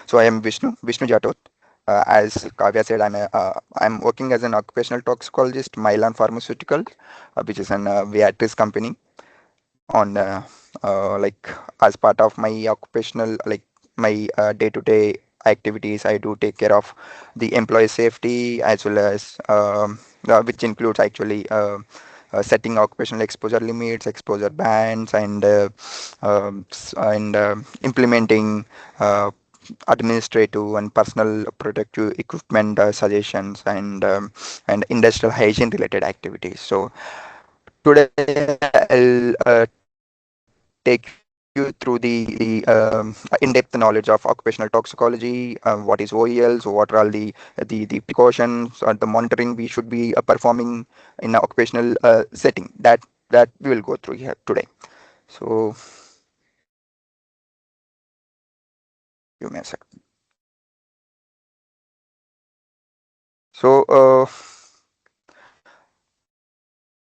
So I am Vishnu Jathoth. As Kavya said, I'm working as an occupational toxicologist, Mylan Pharmaceutical, which is an Viatris company. On like as part of my occupational, like my day-to-day activities, I do take care of the employee safety as well as which includes actually setting occupational exposure limits, exposure bans, and implementing uh, administrative and personal protective equipment suggestions and industrial hygiene related activities. So today I'll take you through the in-depth knowledge of occupational toxicology, what is OELs, what are all the precautions or the monitoring we should be performing in an occupational setting. That we will go through here today. So give me a second.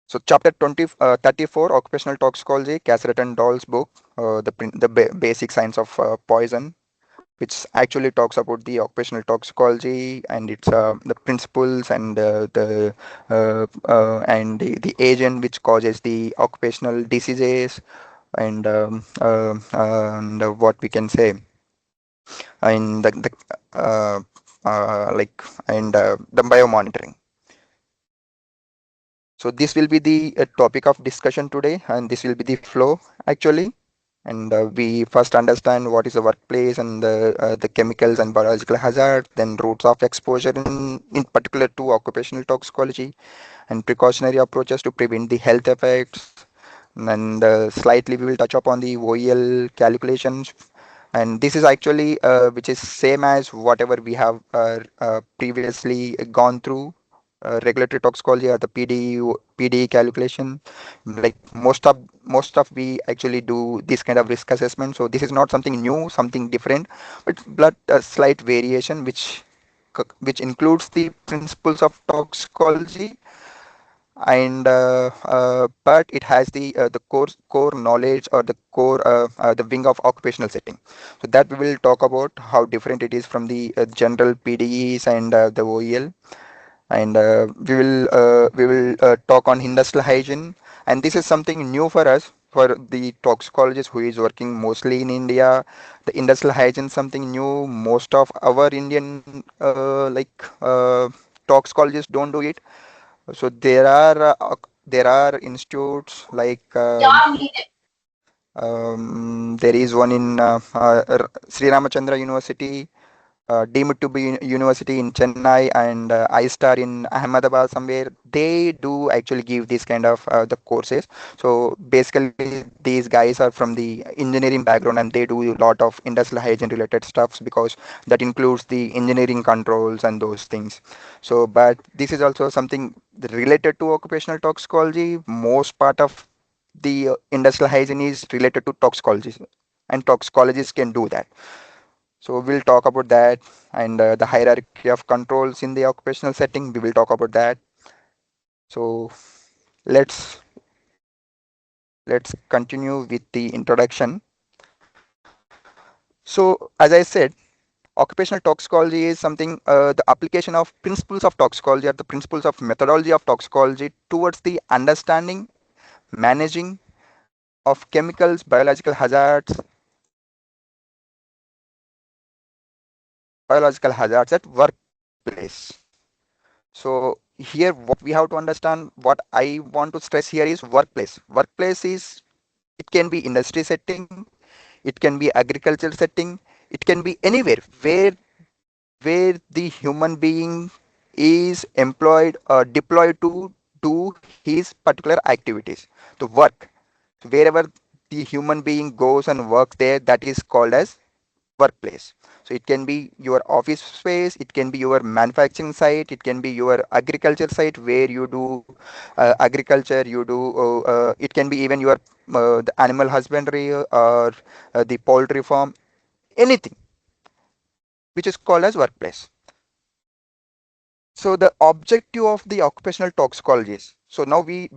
So chapter 34, Occupational Toxicology, Caseret and Doll's book, basic science of poison, which actually talks about the occupational toxicology and its the principles and the agent which causes the occupational diseases and what we can say in the like and the biomonitoring. So this will be the topic of discussion today, and this will be the flow actually. And we first understand what is the workplace and the chemicals and biological hazard, then routes of exposure in particular to occupational toxicology and precautionary approaches to prevent the health effects. And slightly we will touch upon the OEL calculations. And this is actually which is same as whatever we have previously gone through regulatory toxicology or the PDE calculation. Like most of we actually do this kind of risk assessment. So this is not something new, something different, but a slight variation which includes the principles of toxicology and but it has the core knowledge or the wing of occupational setting. So that we will talk about how different it is from the general PDEs and the OEL, and we will talk on industrial hygiene, and this is something new for us, for the toxicologist who is working mostly in India. The industrial hygiene is something new. Most of our Indian toxicologists don't do it. So there are institutes like there is one in Sri Ramachandra University, deemed to be university in Chennai, and iStar in Ahmedabad somewhere. They do actually give this kind of the courses. So basically, these guys are from the engineering background, and they do a lot of industrial hygiene related stuffs because that includes the engineering controls and those things. So, but this is also something related to occupational toxicology. Most part of the industrial hygiene is related to toxicology, and toxicologists can do that. So we'll talk about that and the hierarchy of controls in the occupational setting. We will talk about that. So let's let's continue with the introduction. So as I said, occupational toxicology is something the application of principles of toxicology or the principles of methodology of toxicology towards the understanding, managing of chemicals, biological hazards at workplace. So here what we have to understand, what I want to stress here is workplace. Workplace is, it can be industry setting, it can be agriculture setting, it can be anywhere where the human being is employed or deployed to do his particular activities, to work. So wherever the human being goes and works there, that is called as workplace. So it can be your office space, it can be your manufacturing site, it can be your agriculture site where you do agriculture, it can be even your the animal husbandry or the poultry farm, anything which is called as workplace. So the objective of the occupational toxicology is, so now we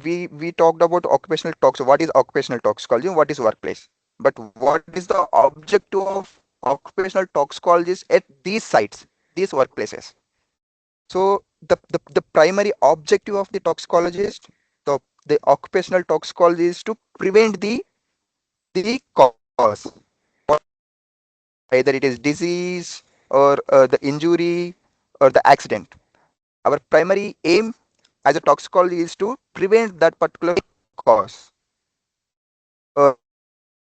talked about occupational tox. What is occupational toxicology? What is workplace? But what is the objective of occupational toxicologists at these sites, these workplaces. So the primary objective of the toxicologist, the occupational toxicologist is to prevent the cause, either it is disease or the injury or the accident. Our primary aim as a toxicology is to prevent that particular cause. Or,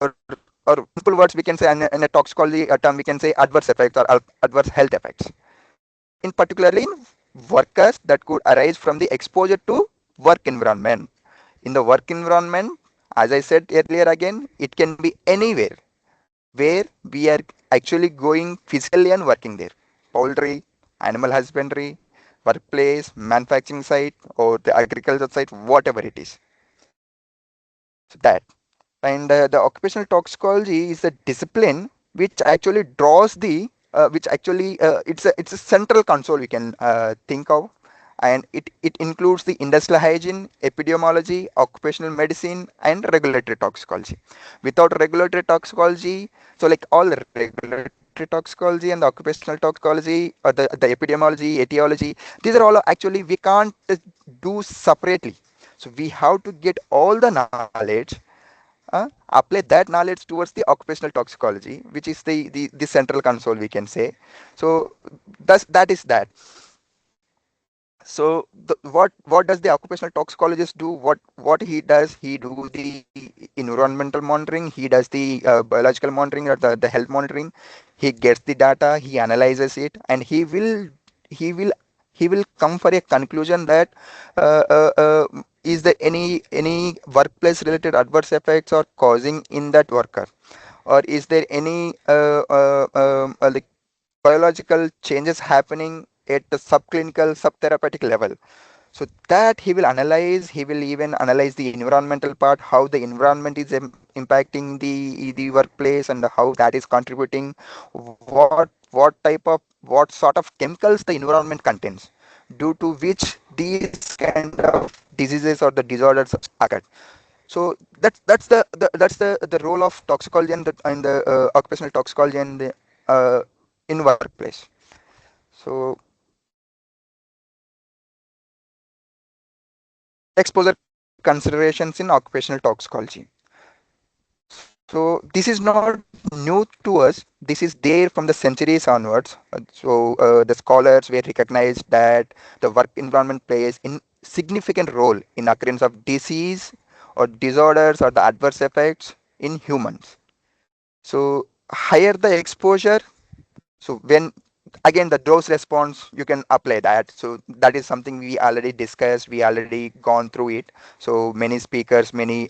or simple words we can say in a toxicology term we can say adverse effects or adverse health effects. In particularly in workers that could arise from the exposure to work environment. In the work environment, as I said earlier again, it can be anywhere where we are actually going physically and working there. Poultry, animal husbandry, workplace, manufacturing site, or the agriculture site, whatever it is. So that. And the occupational toxicology is a discipline which actually draws the, which actually it's a central console we can think of, and it includes the industrial hygiene, epidemiology, occupational medicine, and regulatory toxicology. Without regulatory toxicology, so like all the regulatory toxicology and the occupational toxicology or the epidemiology, etiology, these are all actually we can't do separately. So we have to get all the knowledge, apply that knowledge towards the occupational toxicology, which is the central console we can say. So that is that. So what does the occupational toxicologist do? What he does? He do the environmental monitoring. He does the biological monitoring or the health monitoring. He gets the data. He analyzes it, and he will he will come for a conclusion that is there any workplace related adverse effects or causing in that worker, or is there any like biological changes happening at the subclinical, subtherapeutic level. So that he will analyze, he will even analyze the environmental part, how the environment is impacting the workplace and how that is contributing, what sort of chemicals the environment contains, due to which these kind of diseases or the disorders occur. So that's the role of toxicology and the occupational toxicology and the in workplace. So exposure considerations in occupational toxicology. So this is not new to us. This is there from the centuries onwards. The scholars were recognized that the work environment plays in significant role in occurrence of disease or disorders or the adverse effects in humans. So higher the exposure, so when again the dose response you can apply that. So that is something we already discussed, we already gone through it. So many speakers, many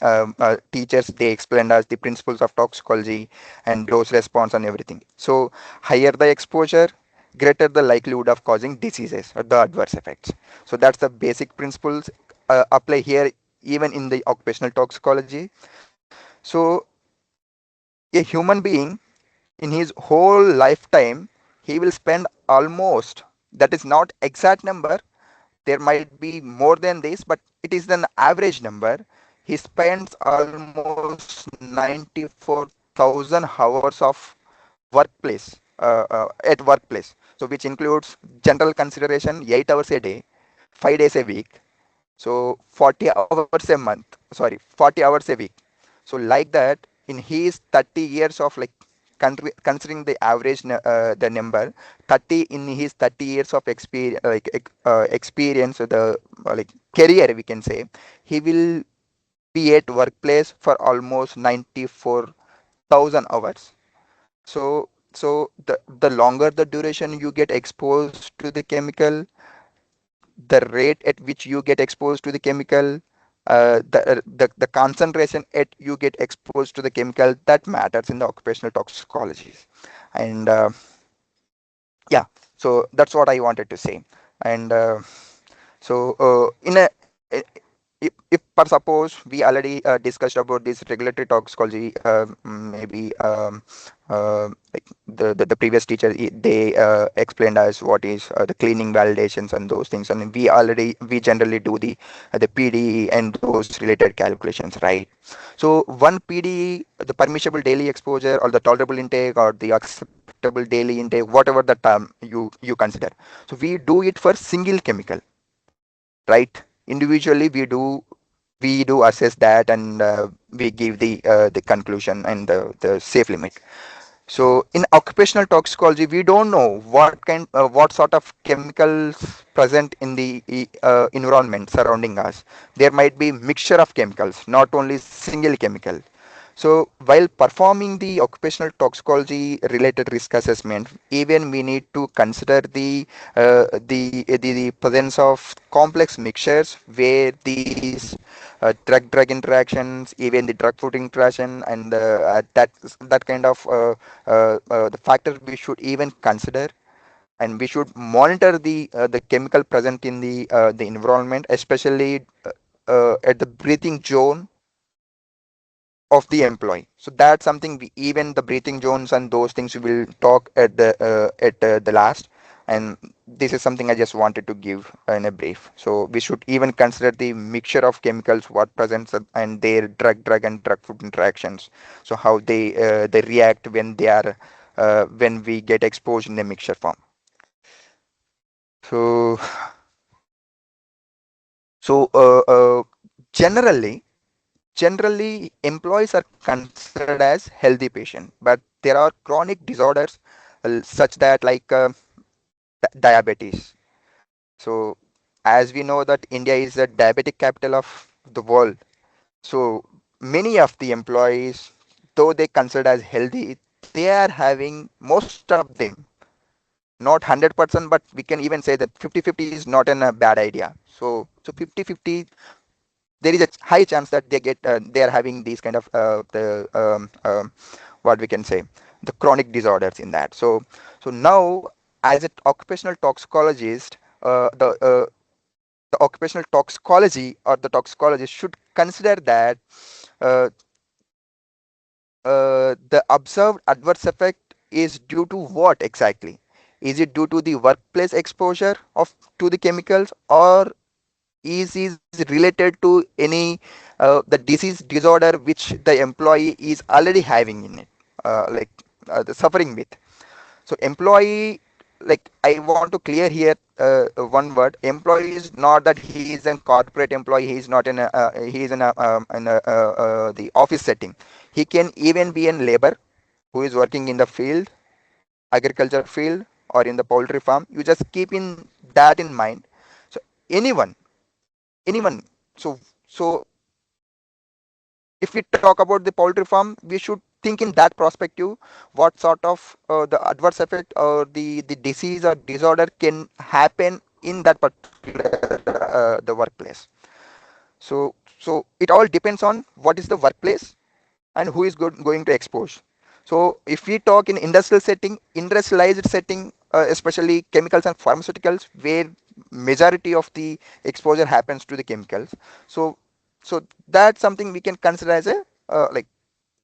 teachers, they explained us the principles of toxicology and dose response and everything. So higher the exposure, greater the likelihood of causing diseases or the adverse effects. So that's the basic principles apply here even in the occupational toxicology. So a human being in his whole lifetime he will spend almost, that is not exact number, there might be more than this, but it is an average number. He spends almost 94,000 hours of at workplace, so which includes general consideration 8 hours a day, 5 days a week, so 40 hours a month, sorry, 40 hours a week. So like that, in his 30 years of like considering the average the number 30, in his 30 years of experience, experience, the like career we can say, he will be at workplace for almost 94,000 hours. So the longer the duration you get exposed to the chemical, the rate at which you get exposed to the chemical, the concentration at you get exposed to the chemical, that matters in the occupational toxicology. And yeah, so that's what I wanted to say. And in a if per suppose we already discussed about this regulatory toxicology, maybe like the previous teacher they explained us what is the cleaning validations and those things, and we generally do the PDE and those related calculations, right? So one PDE, the permissible daily exposure or the tolerable intake or the injectable, daily intake, whatever the term you consider. So we do it for single chemical, right? Individually, we do assess that, and we give the conclusion and the safe limit. So in occupational toxicology, we don't know what sort of chemicals present in the environment surrounding us. There might be mixture of chemicals, not only single chemical. So while performing the occupational toxicology related risk assessment, even we need to consider the presence of complex mixtures where these drug-drug interactions, even the drug-food interaction, and that kind of the factor we should even consider, and we should monitor the chemical present in the environment, especially at the breathing zone of the employee. So that's something even the breathing zones and those things we will talk at the last. And this is something I just wanted to give in a brief. So we should even consider the mixture of chemicals, what presents, and their drug and drug food interactions. So how they react when they are when we get exposed in the mixture form. So so generally, employees are considered as healthy patients, but there are chronic disorders such that like diabetes. So, as we know that India is the diabetic capital of the world, so many of the employees, though they considered as healthy, they are having most of them, not 100%, but we can even say that 50-50 is not a bad idea. So 50-50, there is a high chance that they are having these kind of what we can say, the chronic disorders in that. So now, as an occupational toxicologist, the occupational toxicology or the toxicologist should consider that uh, the observed adverse effect is due to what exactly? Is it due to the workplace exposure of to the chemicals, or is related to any the disease disorder which the employee is already having in it, like the suffering with. So employee, like I want to clear here one word: employee is not that he is a corporate employee, he is not in a he is in the office setting. He can even be in labor who is working in the field, agriculture field, or in the poultry farm. You just keep in that in mind. So anyone anyone. So if we talk about the poultry farm, we should think in that perspective, what sort of the adverse effect or the disease or disorder can happen in that particular the workplace. So it all depends on what is the workplace and who is going to expose. So if we talk in industrial setting, industrialized setting, especially chemicals and pharmaceuticals, where majority of the exposure happens to the chemicals. So so that's something we can consider as a like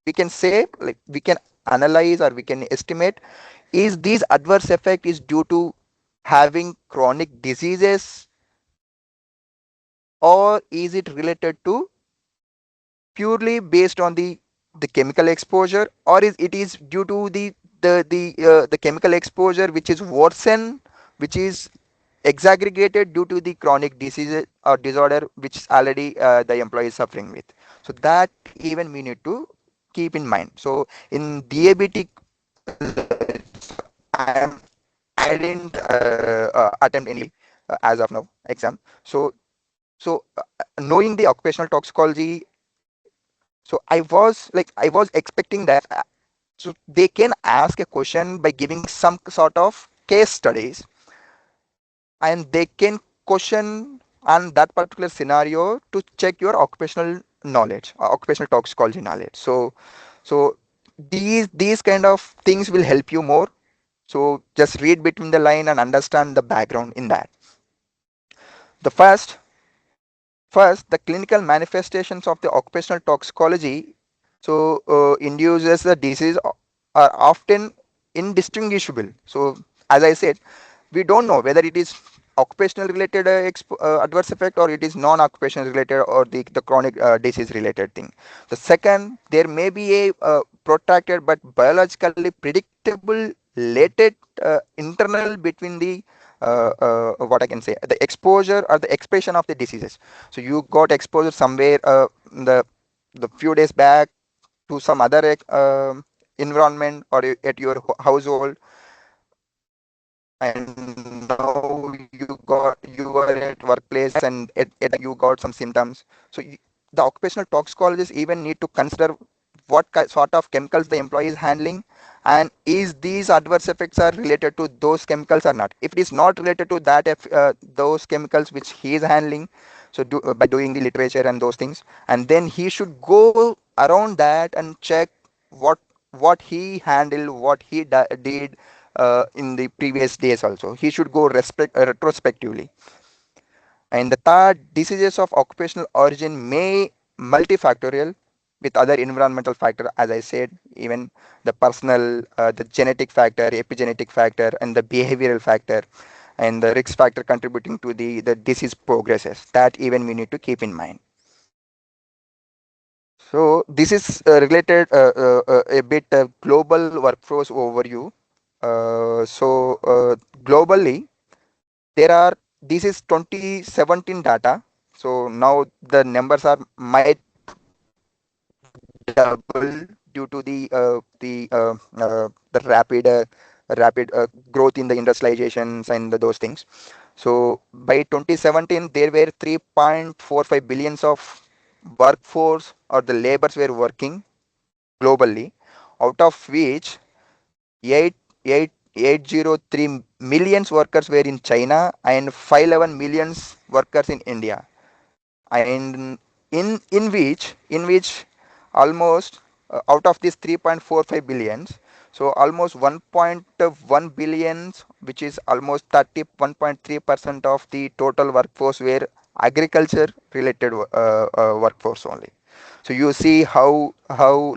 we can say, like we can analyze or we can estimate, is these adverse effect is due to having chronic diseases, or is it related to purely based on the chemical exposure, or is it is due to the chemical exposure which is worsened, which is exaggregated due to the chronic disease or disorder which already the employee is suffering with. So that even we need to keep in mind. So in DABT, I am I didn't attempt any as of now exam. So knowing the occupational toxicology, so I was expecting that so they can ask a question by giving some sort of case studies, and they can question on that particular scenario to check your occupational knowledge, occupational toxicology knowledge. So these kind of things will help you more. So just read between the line and understand the background in that. The first, the clinical manifestations of the occupational toxicology, so induces the disease are often indistinguishable. So as I said, we don't know whether it is occupational related adverse effect, or it is non-occupational related, or the chronic disease related thing. The second, there may be a protracted but biologically predictable related internal between the what I can say, the exposure or the expression of the diseases. So you got exposure somewhere the few days back to some other environment or at your household, and now you are at workplace and at you got some symptoms. So the occupational toxicologists even need to consider what sort of chemicals the employee is handling, and is these adverse effects are related to those chemicals or not. If it is not related to that, if those chemicals which he is handling, so by doing the literature and those things, and then he should go around that and check what what he handled, what he did in the previous days also. He should go retrospectively. And the third, diseases of occupational origin may multifactorial with other environmental factor, as I said, even the personal, the genetic factor, epigenetic factor, and the behavioral factor, and the risk factor contributing to the disease progresses. That even we need to keep in mind. So this is related a bit global workforce overview. Globally, there are, this is 2017 data. So now the numbers are might double due to the rapid growth in the industrializations and those things. So by 2017, there were 3.45 billions of workforce or the labors were working globally, out of which 8, 8, 803 millions workers were in China and 511 millions workers in India. And in which almost out of these 3.45 billions, so almost 1.1 billions, which is almost 31.3% of the total workforce, were agriculture related workforce only. So you see how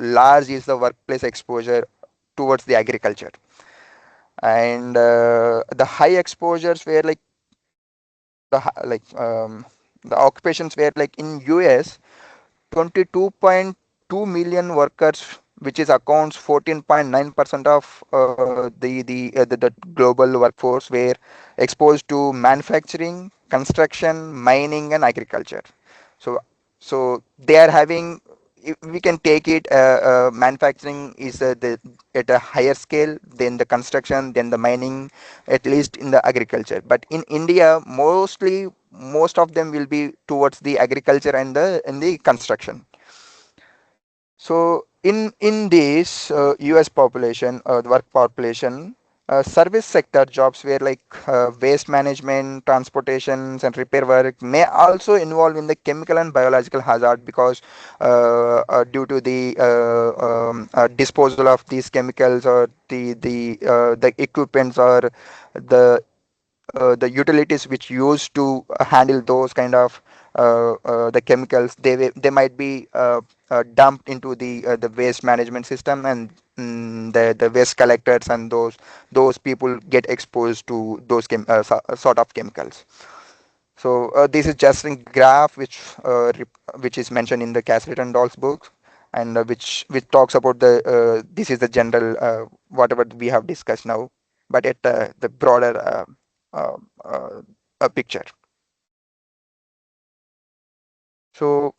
large is the workplace exposure towards the agriculture. And the high exposures were like the the occupations were like in US, 22.2 million workers, which is accounts 14.9% of the global workforce, were exposed to manufacturing, construction, mining, and agriculture. So so they are having, if we can take it, manufacturing is at a higher scale than the construction, than the mining, at least in the agriculture. But in India, most of them will be towards the agriculture and the construction. So in this U.S. population, the work population, service sector jobs where like waste management, transportations, and repair work may also involve in the chemical and biological hazard, because due to the disposal of these chemicals, or the equipments, or the the utilities which used to handle those kind of the chemicals, they might be dumped into the waste management system, and the waste collectors and those people get exposed to those sort of chemicals. So this is just a graph which is mentioned in the Cassett and Doll's book, and which talks about this is the general whatever we have discussed now, but at the broader uh, uh, picture. So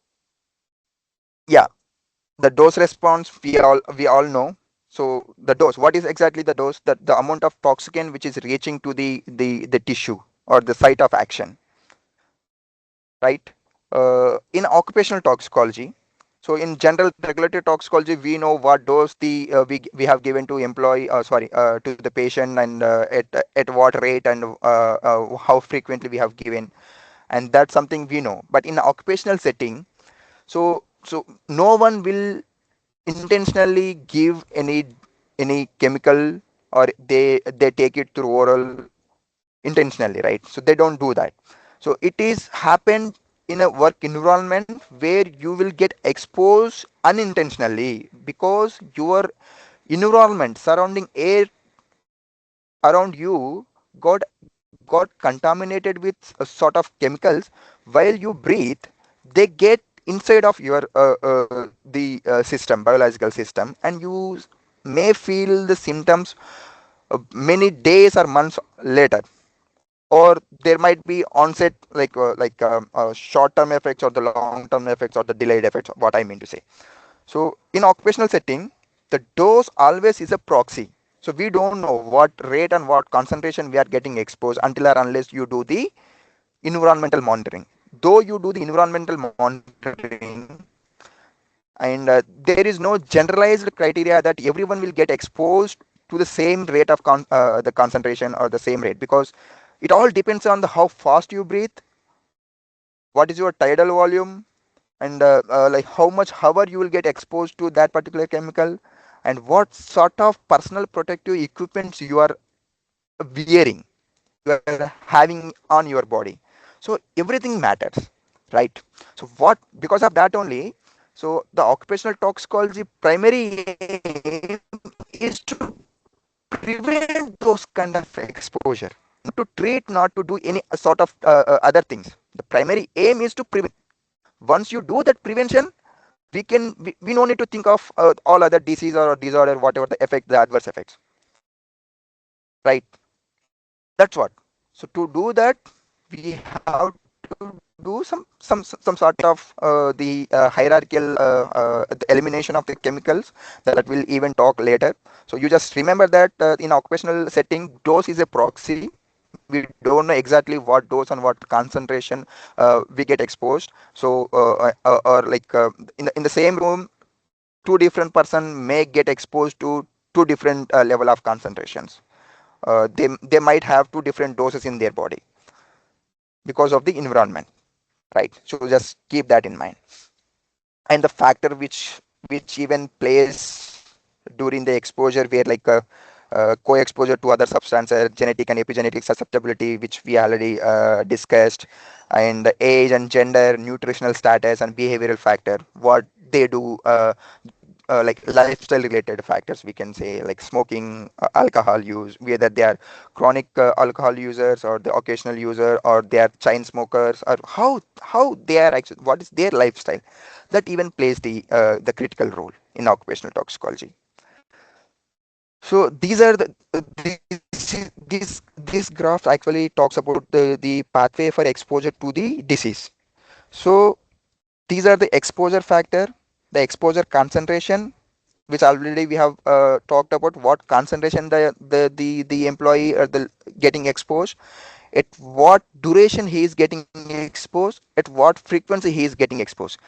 yeah, the dose response we all know. So the dose, what is exactly the dose? That the amount of toxicant which is reaching to the tissue or the site of action, right? In occupational toxicology, so in general regulatory toxicology, we know what dose we have given to employee, sorry, to the patient, and at what rate, and how frequently we have given, and that's something we know. But in occupational setting, so no one will intentionally give any chemical, or they take it through oral intentionally, right? So they don't do that. So it is happened in a work environment where you will get exposed unintentionally, because your environment, surrounding air around you, got got contaminated with a sort of chemicals. While you breathe, they get inside of your the system, biological system, and you may feel the symptoms many days or months later, or there might be onset short term effects or the long term effects or the delayed effects, what I mean to say. So in occupational setting, the dose always is a proxy. So we don't know what rate and what concentration we are getting exposed until or unless you do the environmental monitoring. Though you do the environmental monitoring, and there is no generalized criteria that everyone will get exposed to the same rate of the concentration or the same rate, because it all depends on the how fast you breathe, what is your tidal volume, and like how much hour you will get exposed to that particular chemical, and what sort of personal protective equipments you are wearing, you are having on your body. So everything matters, right? So what, because of that only, so the occupational toxicology primary aim is to prevent those kind of exposure, not to treat, not to do any sort of other things. The primary aim is to prevent. Once you do that prevention, we no need to think of all other disease or disorder, whatever the effect, the adverse effects, right? That's what. So to do that, we have to do some sort of the hierarchical the elimination of the chemicals, that will even talk later. So you just remember that in occupational setting, dose is a proxy. We don't know exactly what dose and what concentration we get exposed. So or like in the same room, two different person may get exposed to two different level of concentrations. They might have two different doses in their body because of the environment, right? So just keep that in mind. And the factor which even plays during the exposure, where like co-exposure to other substances, genetic and epigenetic susceptibility, which we already discussed, and the age and gender, nutritional status, and behavioral factor, what they do, like lifestyle related factors, we can say, like smoking, alcohol use, whether they are chronic alcohol users or the occasional user, or they are chain smokers, or how they are actually, what is their lifestyle, that even plays the critical role in occupational toxicology. So these are the this graph actually talks about the pathway for exposure to the disease. So these are the exposure factor, the exposure concentration, which already we have talked about what concentration the employee or the getting exposed, at what duration he is getting exposed, at what frequency he is getting exposed.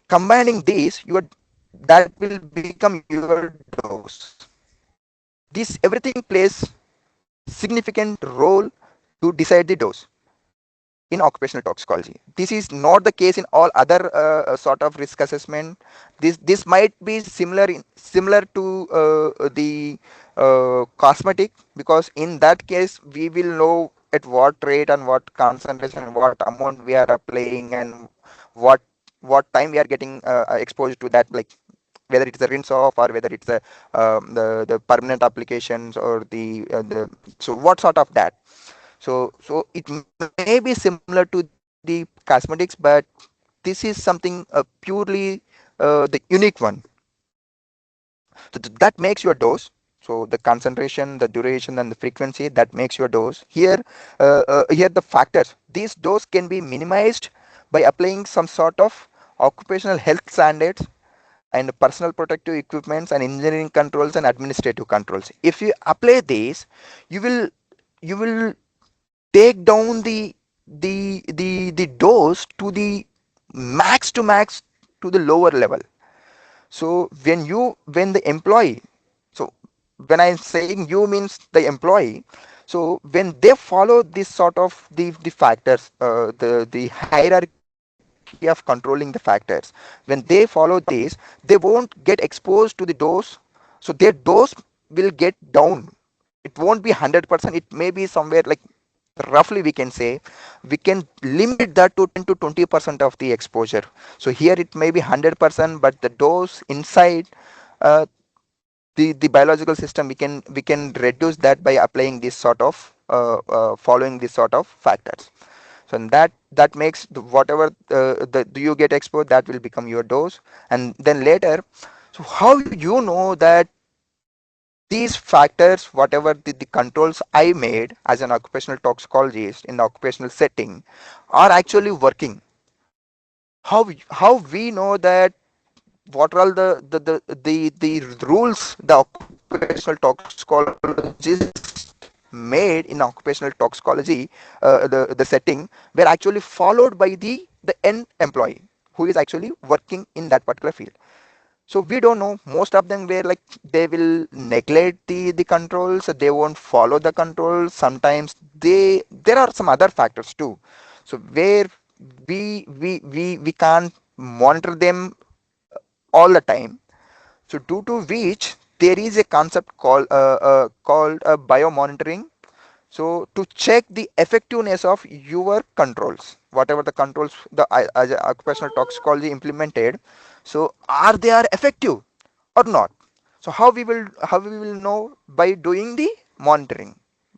Combining these, your that will become your dose. This everything plays significant role to decide the dose in occupational toxicology. This is not the case in all other sort of risk assessment. This might be similar to the cosmetic, because in that case we will know at what rate and what concentration, what amount we are applying, and what what time we are getting exposed to that, like whether it's a rinse off or whether it's a the permanent applications, or the so what sort of that. So it may be similar to the cosmetics, but this is something purely the unique one. So that makes your dose. So the concentration, the duration, and the frequency, that makes your dose. Here the factors. These dose can be minimized by applying some sort of occupational health standards and personal protective equipments and engineering controls and administrative controls. If you apply these, you will you will take down the dose to the max to max, to the lower level. So when the employee, so when I'm saying you means the employee, so when they follow this sort of the factors, the hierarchy of controlling the factors, when they follow this, they won't get exposed to the dose. So their dose will get down. It won't be 100%, it may be somewhere like, roughly we can say, we can limit that to 10 to 20% of the exposure. So here it may be 100%, but the dose inside uh, the biological system, we can reduce that by applying this sort of following this sort of factors. So that makes whatever do you get exposed, that will become your dose. And then later, so how you know that these factors, whatever the controls I made as an occupational toxicologist in the occupational setting, are actually working. How we know that what are all the rules the occupational toxicologist made in occupational toxicology, the setting, were actually followed by the end employee who is actually working in that particular field. So we don't know. Most of them were like they will neglect the controls. They won't follow the controls. Sometimes there are some other factors too. So where we can't monitor them all the time. So due to which there is a concept called biomonitoring. So to check the effectiveness of your controls, whatever the controls the as a occupational toxicology implemented, so are they are effective or not? So how we will know? By doing the monitoring,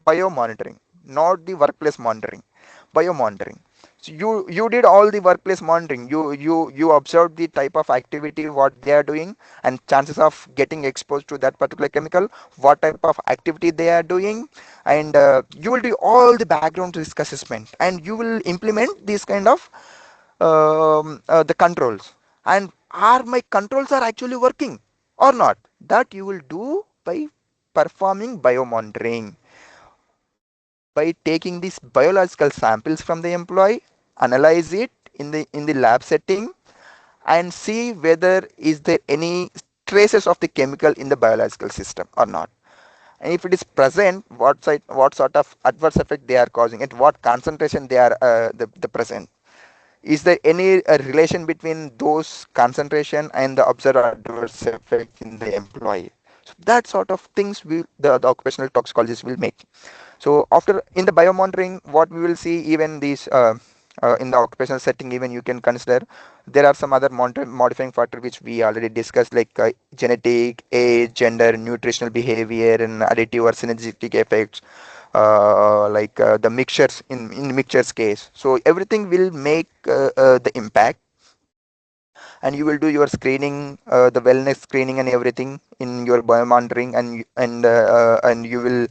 biomonitoring, not the workplace monitoring, biomonitoring. So you did all the workplace monitoring. You observed the type of activity what they are doing and chances of getting exposed to that particular chemical, what type of activity they are doing, and you will do all the background risk assessment and you will implement these kind of the controls. And are my controls are actually working or not? That you will do by performing biomonitoring, by taking these biological samples from the employee, analyze it in the lab setting, and see whether is there any traces of the chemical in the biological system or not. And if it is present, what sort of adverse effect they are causing, at what concentration they are the present. Is there any relation between those concentration and the observed adverse effect in the employee? So that sort of things the occupational toxicologist will make. So after in the biomonitoring, what we will see, even these in the occupational setting, even you can consider there are some other modifying factor which we already discussed, like genetic, age, gender, nutritional behavior, and additive or synergistic effects, like the mixtures in mixtures case. So everything will make the impact, and you will do your screening, the wellness screening and everything in your biomonitoring, and you will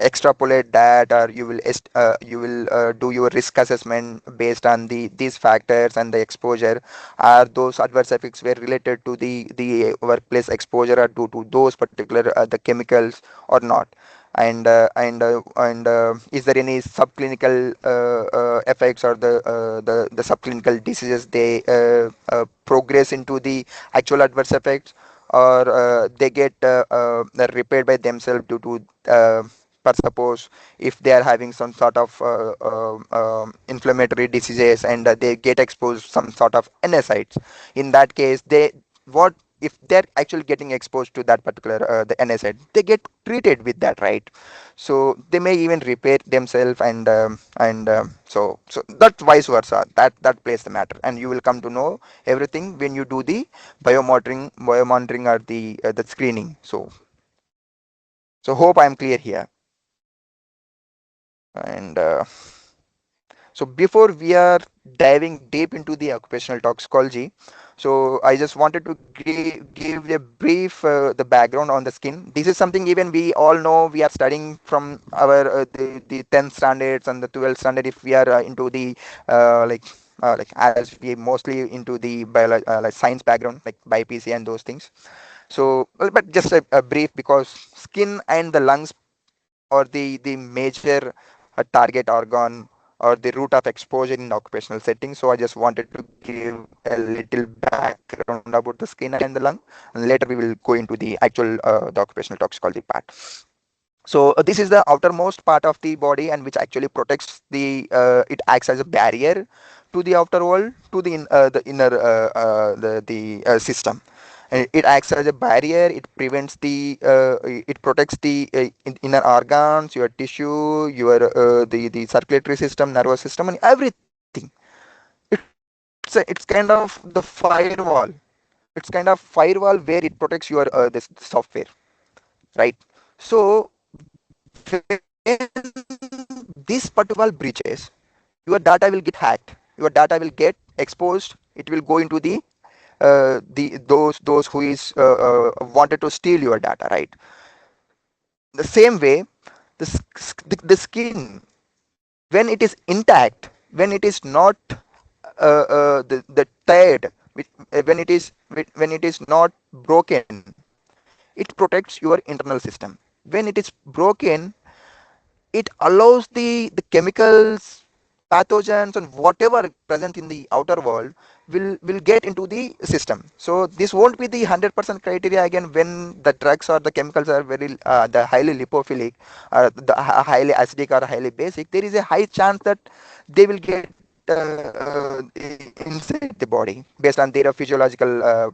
extrapolate that, or you will do your risk assessment based on these factors and the exposure. Are those adverse effects were related to the workplace exposure or due to those particular the chemicals or not? And is there any subclinical effects, or the subclinical diseases they progress into the actual adverse effects, or they get repaired by themselves due to per suppose if they are having some sort of inflammatory diseases, and they get exposed some sort of NSAIDs. In that case, what if they're actually getting exposed to that particular the NSAID, they get treated with that, right? So they may even repair themselves, and that vice versa, that plays the matter, and you will come to know everything when you do the biomonitoring or the screening. So hope I am clear here. And so before we are diving deep into the occupational toxicology, so I just wanted to give a brief the background on the skin. This is something even we all know. We are studying from our the 10th standards and the 12th standard. If we are into the like as we mostly into the like science background, like BioPC and those things. So, but just a brief, because skin and the lungs or the major target organ or the route of exposure in occupational setting. So I just wanted to give a little background about the skin and the lung, and later we will go into the actual the occupational toxicology part. So this is the outermost part of the body, and which actually protects it acts as a barrier to the outer world, to the inner the system. And it acts as a barrier. It prevents it protects the inner organs, your tissue, your the circulatory system, nervous system, and everything. It's kind of the firewall. It's kind of firewall where it protects your this software, right? So when this particular breaches, your data will get hacked, your data will get exposed, it will go into the those who is wanted to steal your data, right? The same way, the skin, when it is intact, when it is not the tired, when it is not broken, it protects your internal system. When it is broken, it allows the chemicals, pathogens, and whatever present in the outer world will get into the system. So this won't be the 100% criteria again when the drugs or the chemicals are very the highly lipophilic, highly acidic or highly basic. There is a high chance that they will get inside the body based on their physiological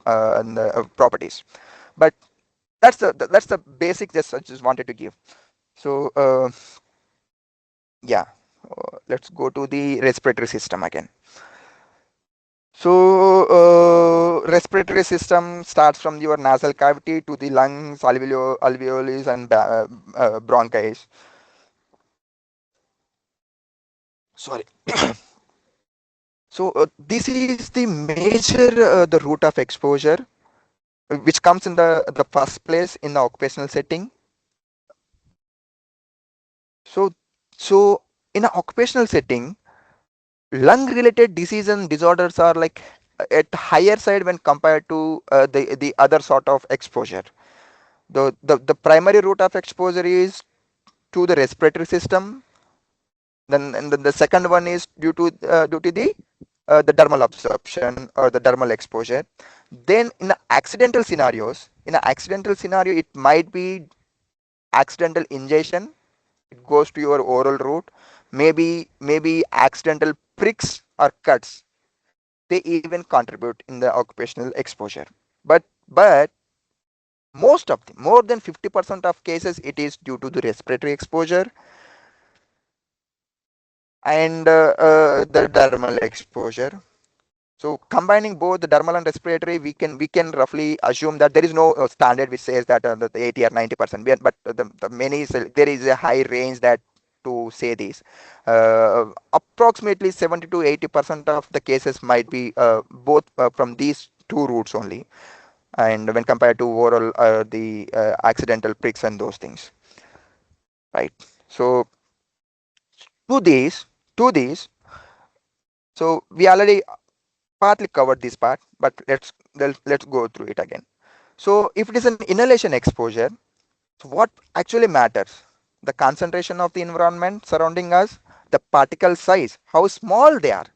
properties. But that's the basic just I just wanted to give. So yeah, let's go to the respiratory system again. So respiratory system starts from your nasal cavity to the lungs, alveolus, and bronchi. Sorry. So this is the major the route of exposure, which comes in the first place in the occupational setting. So in an occupational setting, lung related disease and disorders are like at higher side when compared to the other sort of exposure. The primary route of exposure is to the respiratory system, then and then the second one is due to the dermal absorption or the dermal exposure. Then in the accidental scenario, it might be accidental ingestion. It goes to your oral route. Maybe accidental pricks or cuts. They even contribute in the occupational exposure. But more than 50% of cases, it is due to the respiratory exposure and the dermal exposure. So combining both the dermal and respiratory, we can roughly assume that there is no standard which says that the 80 or 90%. But the many there is a high range that to say this. Approximately 70 to 80% of the cases might be both from these two routes only, and when compared to oral the accidental pricks and those things, right? So to these to these, so we already partly covered this part, but let's go through it again. So if it is an inhalation exposure, so what actually matters? The concentration of the environment surrounding us, the particle size, how small they are,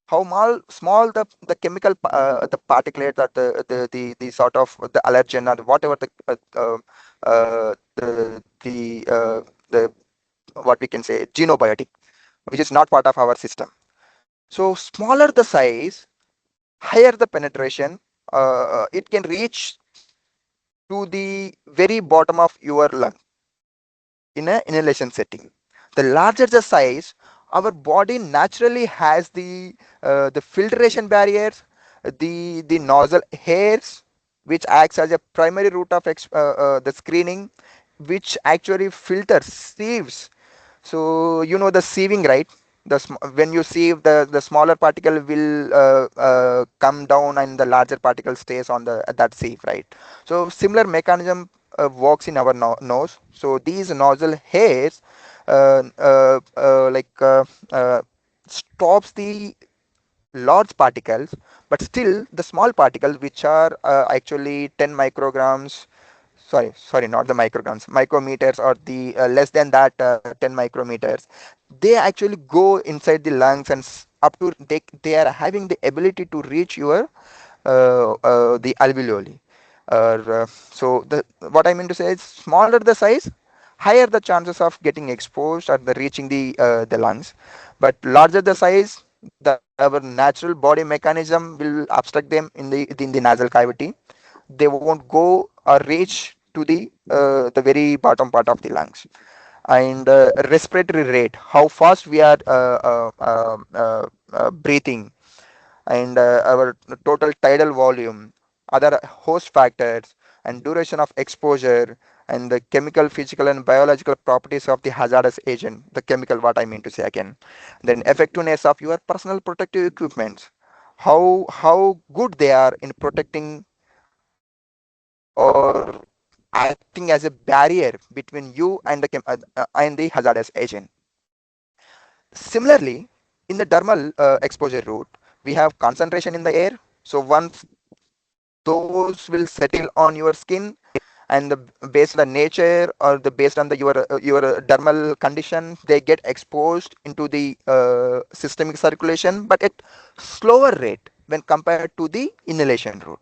how small the chemical the particulate or the sort of the allergen or whatever the what we can say genobiotic, which is not part of our system. So smaller the size, higher the penetration, it can reach to the very bottom of your lung in an inhalation setting. The larger the size, our body naturally has the filtration barriers, the nozzle hairs, which acts as a primary route of the screening, which actually filters sieves. So you know the sieving, right? When you sieve, the smaller particle will come down and the larger particle stays on the that sieve, right? So similar mechanism works in our nose. So these nozzle hairs uh, uh, uh, like uh, uh, stops the large particles, but still the small particles, which are actually 10 micrograms, sorry, not the micrograms, micrometers, or the less than that 10 micrometers, they actually go inside the lungs and up to they are having the ability to reach your the alveoli. So the what I mean to say is, smaller the size, higher the chances of getting exposed or the reaching the lungs. But larger the size, our natural body mechanism will obstruct them in the nasal cavity. They won't go or reach to the very bottom part of the lungs. And respiratory rate, how fast we are breathing, and our total tidal volume, other host factors, and duration of exposure, and the chemical, physical, and biological properties of the hazardous agent, the chemical, what I mean to say again. Then effectiveness of your personal protective equipment, how good they are in protecting or acting as a barrier between you and the hazardous agent. Similarly, in the dermal exposure route, we have concentration in the air. So once those will settle on your skin, and based on the nature or the based on the your dermal condition, they get exposed into the systemic circulation, but at slower rate when compared to the inhalation route,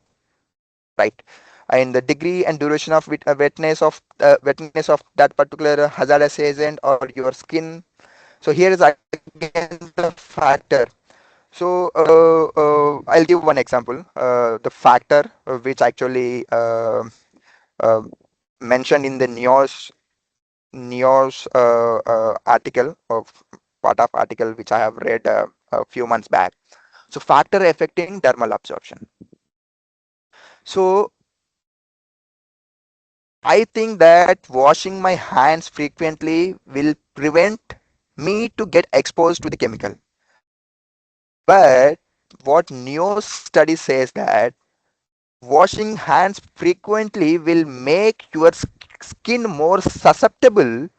right? And the degree and duration of wetness of that particular hazardous agent or your skin. So here is again the factor. So I'll give one example. The factor which actually mentioned in the news article of part of article which I have read a few months back. So factor affecting dermal absorption. So I think that washing my hands frequently will prevent me to get exposed to the chemical. But what news study says that washing hands frequently will make your skin more susceptible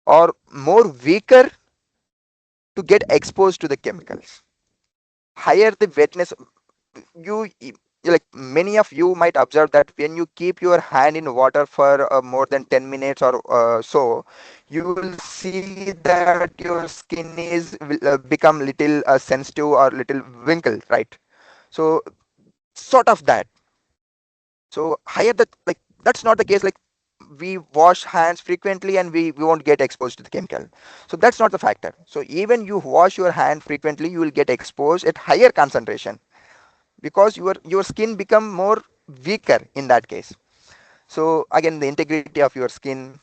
or more weaker to get exposed to the chemicals. Higher the wetness, you like many of you might observe that when you keep your hand in water for more than 10 minutes or so, you will see that your skin is will become little sensitive or little wrinkled, right? So sort of that. So higher that, like that's not the case. Like we wash hands frequently and we won't get exposed to the chemical. So that's not the factor. So even you wash your hand frequently, you will get exposed at higher concentration because your skin become more weaker in that case. So again, the integrity of your skin,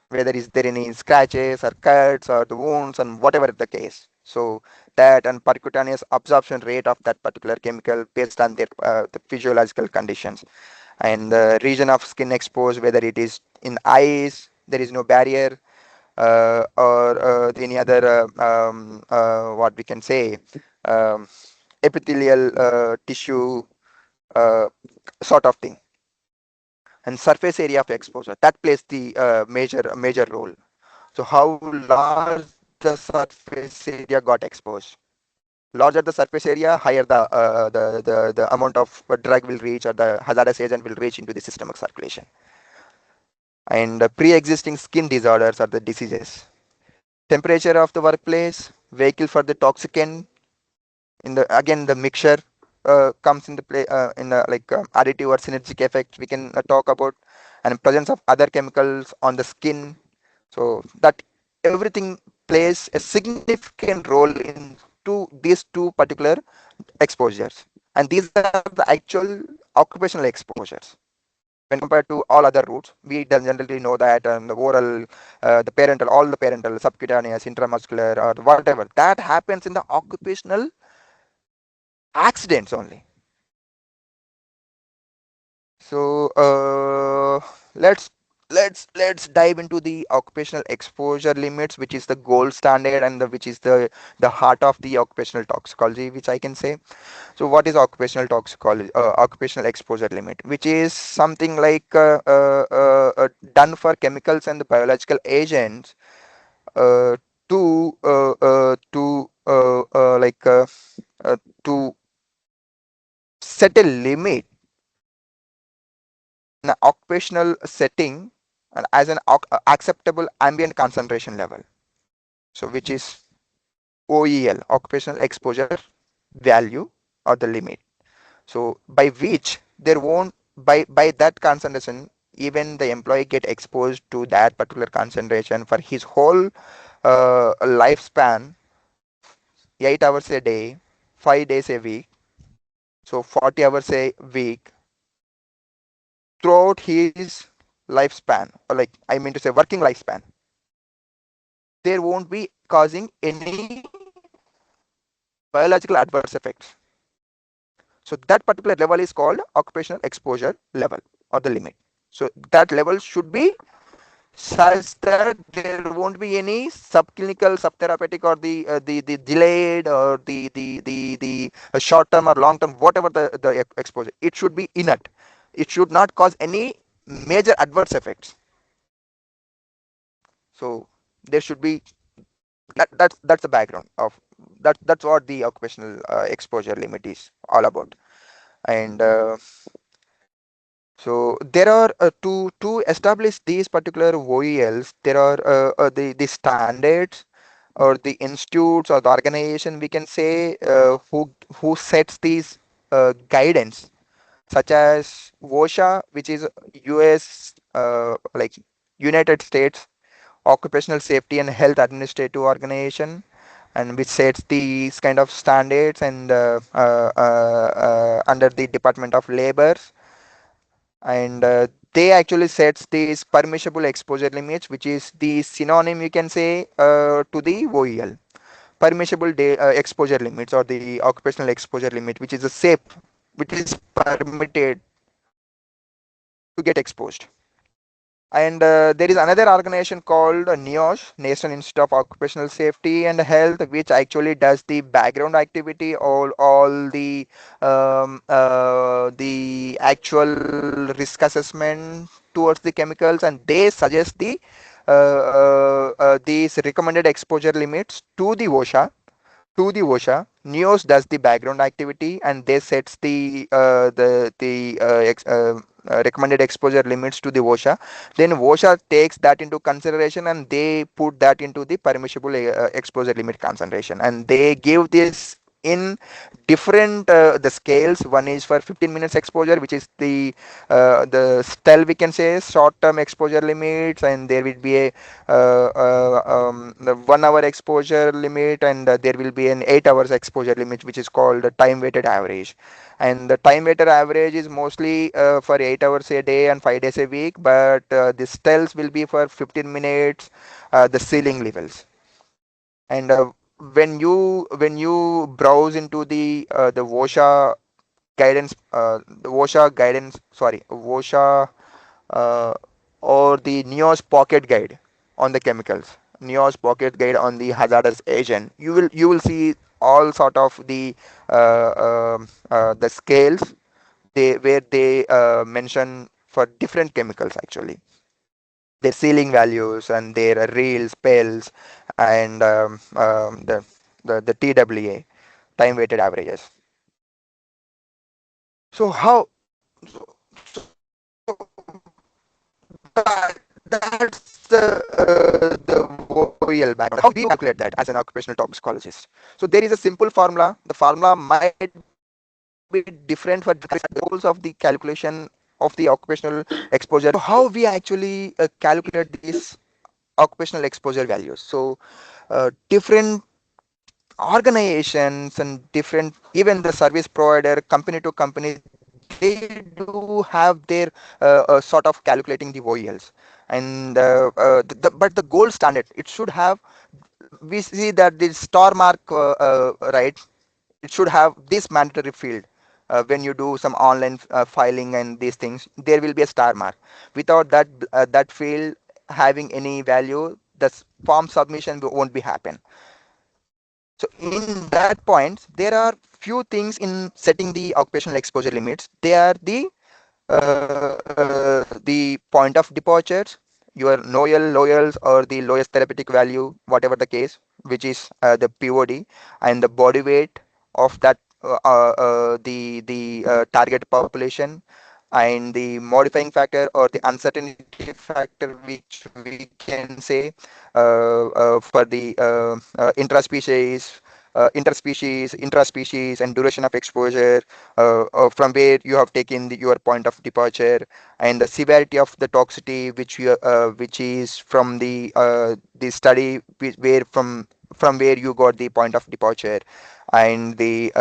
whether is there any scratches or cuts or the wounds and whatever the case. So that and percutaneous absorption rate of that particular chemical based on their the physiological conditions, and the region of skin exposed, whether it is in eyes, there is no barrier, or any other what we can say, um, epithelial tissue uh, sort of thing, and surface area of exposure that plays the major role. So how large the surface area got exposed. Larger the surface area, higher the amount of drug will reach or the hazardous agent will reach into the systemic circulation. And pre-existing skin disorders or the diseases. Temperature of the workplace, vehicle for the toxicant, in the again the mixture comes into play in the like additive or synergistic effect we can talk about, and presence of other chemicals on the skin. So that everything plays a significant role in these two particular exposures, and these are the actual occupational exposures. When compared to all other routes, we generally know that the oral, the parental, all the parental, subcutaneous, intramuscular, or whatever, that happens in the occupational accidents only. So let's dive into the occupational exposure limits, which is the gold standard and which is the heart of the occupational toxicology, which I can say. So what is occupational toxicology? Occupational exposure limit, which is something like done for chemicals and the biological agents uh, to like to set a limit in an occupational setting and as an acceptable ambient concentration level. So which is OEL, occupational exposure value or the limit. So by which there won't by that concentration, even the employee get exposed to that particular concentration for his whole lifespan, 8 hours a day, 5 days a week, so 40 hours a week throughout his lifespan, or like I mean to say working lifespan, there won't be causing any biological adverse effects. So that particular level is called occupational exposure level or the limit. So that level should be such that there won't be any subclinical, subtherapeutic, or the delayed or the short term or long term, whatever the exposure. It should be inert. It should not cause any major adverse effects. So there should be that's the background of that's what the occupational exposure limit is all about. And so there are to establish these particular OELs, there are the standards or the institutes or the organization we can say who sets these guidance, such as OSHA, which is US like United States Occupational Safety and Health Administrative Organization, and which sets these kind of standards and under the Department of Labor, and they actually sets these permissible exposure limits, which is the synonym you can say to the OEL. Permissible exposure limits or the occupational exposure limit, which is a safe, which is permitted to get exposed. And there is another organization called NIOSH, National Institute of Occupational Safety and Health, which actually does the background activity, all the actual risk assessment towards the chemicals, and they suggest these recommended exposure limits to the OSHA. NEOS does the background activity and they sets the recommended exposure limits to the OSHA. Then OSHA takes that into consideration and they put that into the permissible exposure limit concentration, and they give this in different the scales. One is for 15 minutes exposure, which is the STEL we can say, short term exposure limits, and there will be a the 1 hour exposure limit, and there will be an 8 hours exposure limit, which is called the time weighted average. And the time weighted average is mostly for 8 hours a day and 5 days a week, but the STELs will be for 15 minutes, the ceiling levels. And when you browse into the OSHA guidance, OSHA uh, or the NEOS pocket guide on the chemicals, NEOS pocket guide on the hazardous agent, you will see all sort of the scales where they mention for different chemicals actually their ceiling values and their reels, spells, and the TWA, time weighted averages. So how that's the OEL background. How do you calculate that as an occupational toxicologist? So there is a simple formula. The formula might be different for different goals of the calculation of the occupational exposure. So how we actually calculate these occupational exposure values? So different organizations and different, even the service provider, company to company, they do have their sort of calculating the OELs. And but the gold standard, it should have, we see that the star mark, right, it should have this mandatory field. When you do some online filing and these things, there will be a star mark. Without that field having any value, the form submission won't be happen. So in that point, there are few things in setting the occupational exposure limits. They are the point of departures, your NOEL, loyals, or the lowest therapeutic value, whatever the case, which is the POD, and the body weight of that the target population, and the modifying factor or the uncertainty factor, which we can say for the intraspecies, and duration of exposure, from where you have taken your point of departure, and the severity of the toxicity, which is from the study where from where you got the point of departure, and the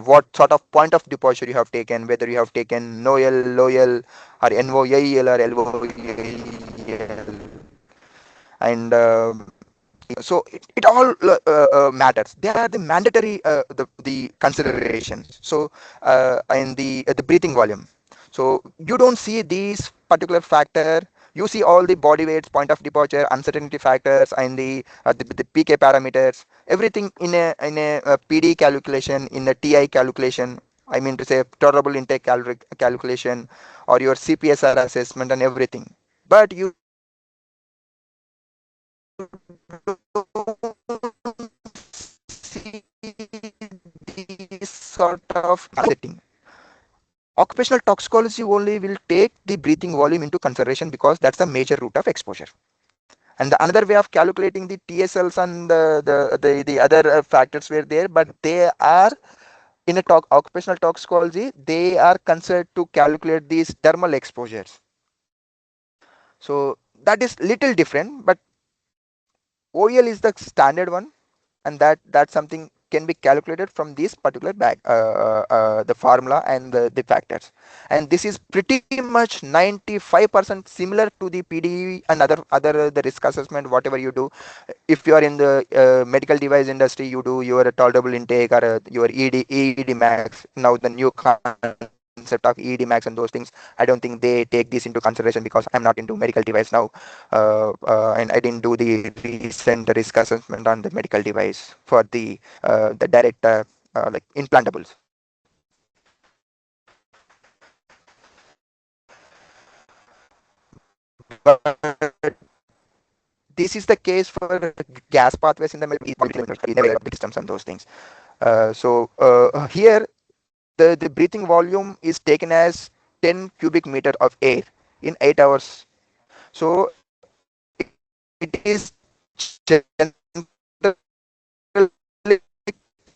what sort of point of departure you have taken, whether you have taken NOEL, loyal, or NOAEL or LOEL, and so it all matters. There are the mandatory the considerations. So in the breathing volume, so you don't see these particular factor. You see all the body weights, point of departure, uncertainty factors, and the PK parameters, everything in a PD calculation, in a TI calculation. I mean to say tolerable intake calculation or your CPSR assessment and everything. But you see this sort of setting. Occupational toxicology only will take the breathing volume into consideration because that's the major route of exposure. And the another way of calculating the TSLs and the other factors were there, but they are in a occupational toxicology, they are considered to calculate these thermal exposures. So that is little different, but OEL is the standard one, and that's something can be calculated from this particular the formula and the factors. And this is pretty much 95% similar to the PDE and other the risk assessment whatever you do. If you are in the medical device industry, you do your tolerable intake or your ED max. Now the new concept of ED max and those things, I don't think they take this into consideration because I'm not into medical device now, and I didn't do the recent risk assessment on the medical device for the direct like implantables. But this is the case for gas pathways in the big systems and those things. Here the breathing volume is taken as 10 cubic meter of air in 8 hours. So it is generally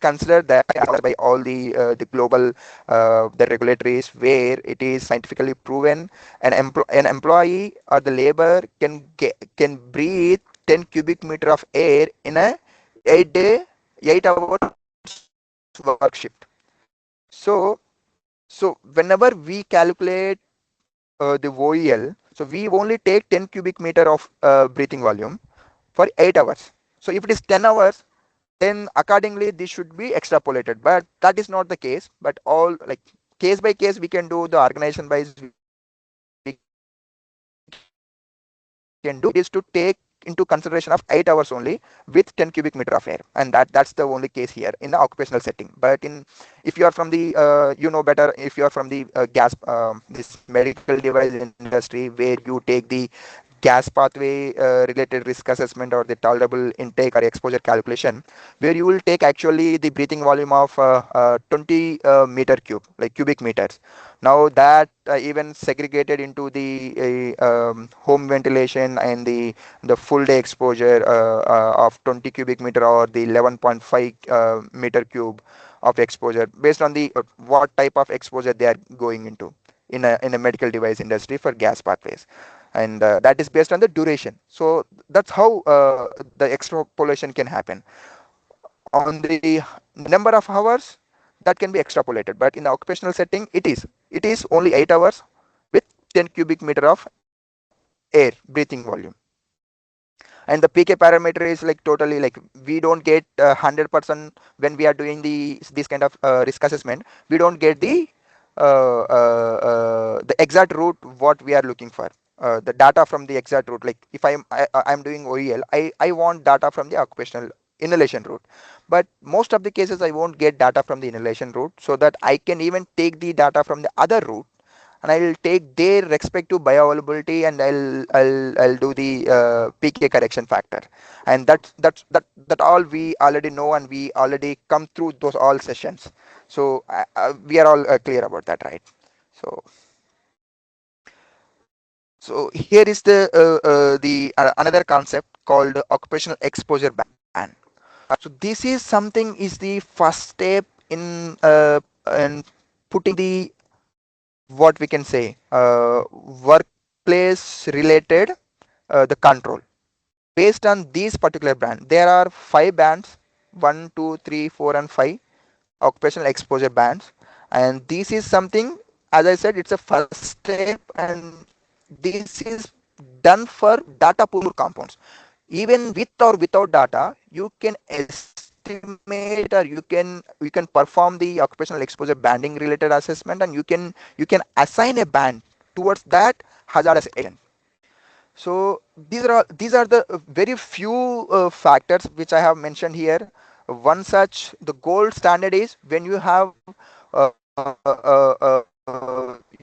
considered that by all the global the regulatories where it is scientifically proven an employee or the labor can breathe 10 cubic meter of air in a 8 day 8 hours work shift. So whenever we calculate the OEL, so we only take 10 cubic meter of breathing volume for 8 hours. So if it is 10 hours, then accordingly this should be extrapolated. But that is not the case. But all like case by case, we can do the organization wise, we can do. But the standard is to take into consideration of 8 hours only with 10 cubic meter of air, and that's the only case here in the occupational setting. But in if you are from the you know better, if you are from the gas this medical device industry where you take the gas pathway related risk assessment or the tolerable intake or exposure calculation, where you will take actually the breathing volume of 20 meter cube, like cubic meters. Now that even segregated into the home ventilation and the full day exposure of 20 cubic meter or the 11.5 meter cube of exposure based on the what type of exposure they are going into in a medical device industry for gas pathways, and that is based on the duration. So that's how the extrapolation can happen on the number of hours that can be extrapolated. But in the occupational setting, it is only 8 hours with 10 cubic meter of air breathing volume. And the PK parameter is like totally like we don't get 100% when we are doing this kind of risk assessment. We don't get the exact route what we are looking for. The data from the exact route. Like if I'm doing OEL, I want data from the occupational inhalation route. But most of the cases I won't get data from the inhalation route, so that I can even take the data from the other route and I'll take their respective bioavailability and I'll do the PK correction factor, and that all we already know and we already come through those all sessions. So we are all clear about that, right? So here is the another concept called occupational exposure ban. So this is something is the first step in putting the what we can say workplace related the control based on these particular brand. There are 5 bands: 1, 2, 3, 4, and 5 occupational exposure bands, and this is something, as I said, it's a first step, and this is done for data poor compounds. Even with or without data, you can estimate or you can perform the occupational exposure banding related assessment, and you can assign a band towards that hazardous agent. So these are the very few factors which I have mentioned here. One such the gold standard is when you have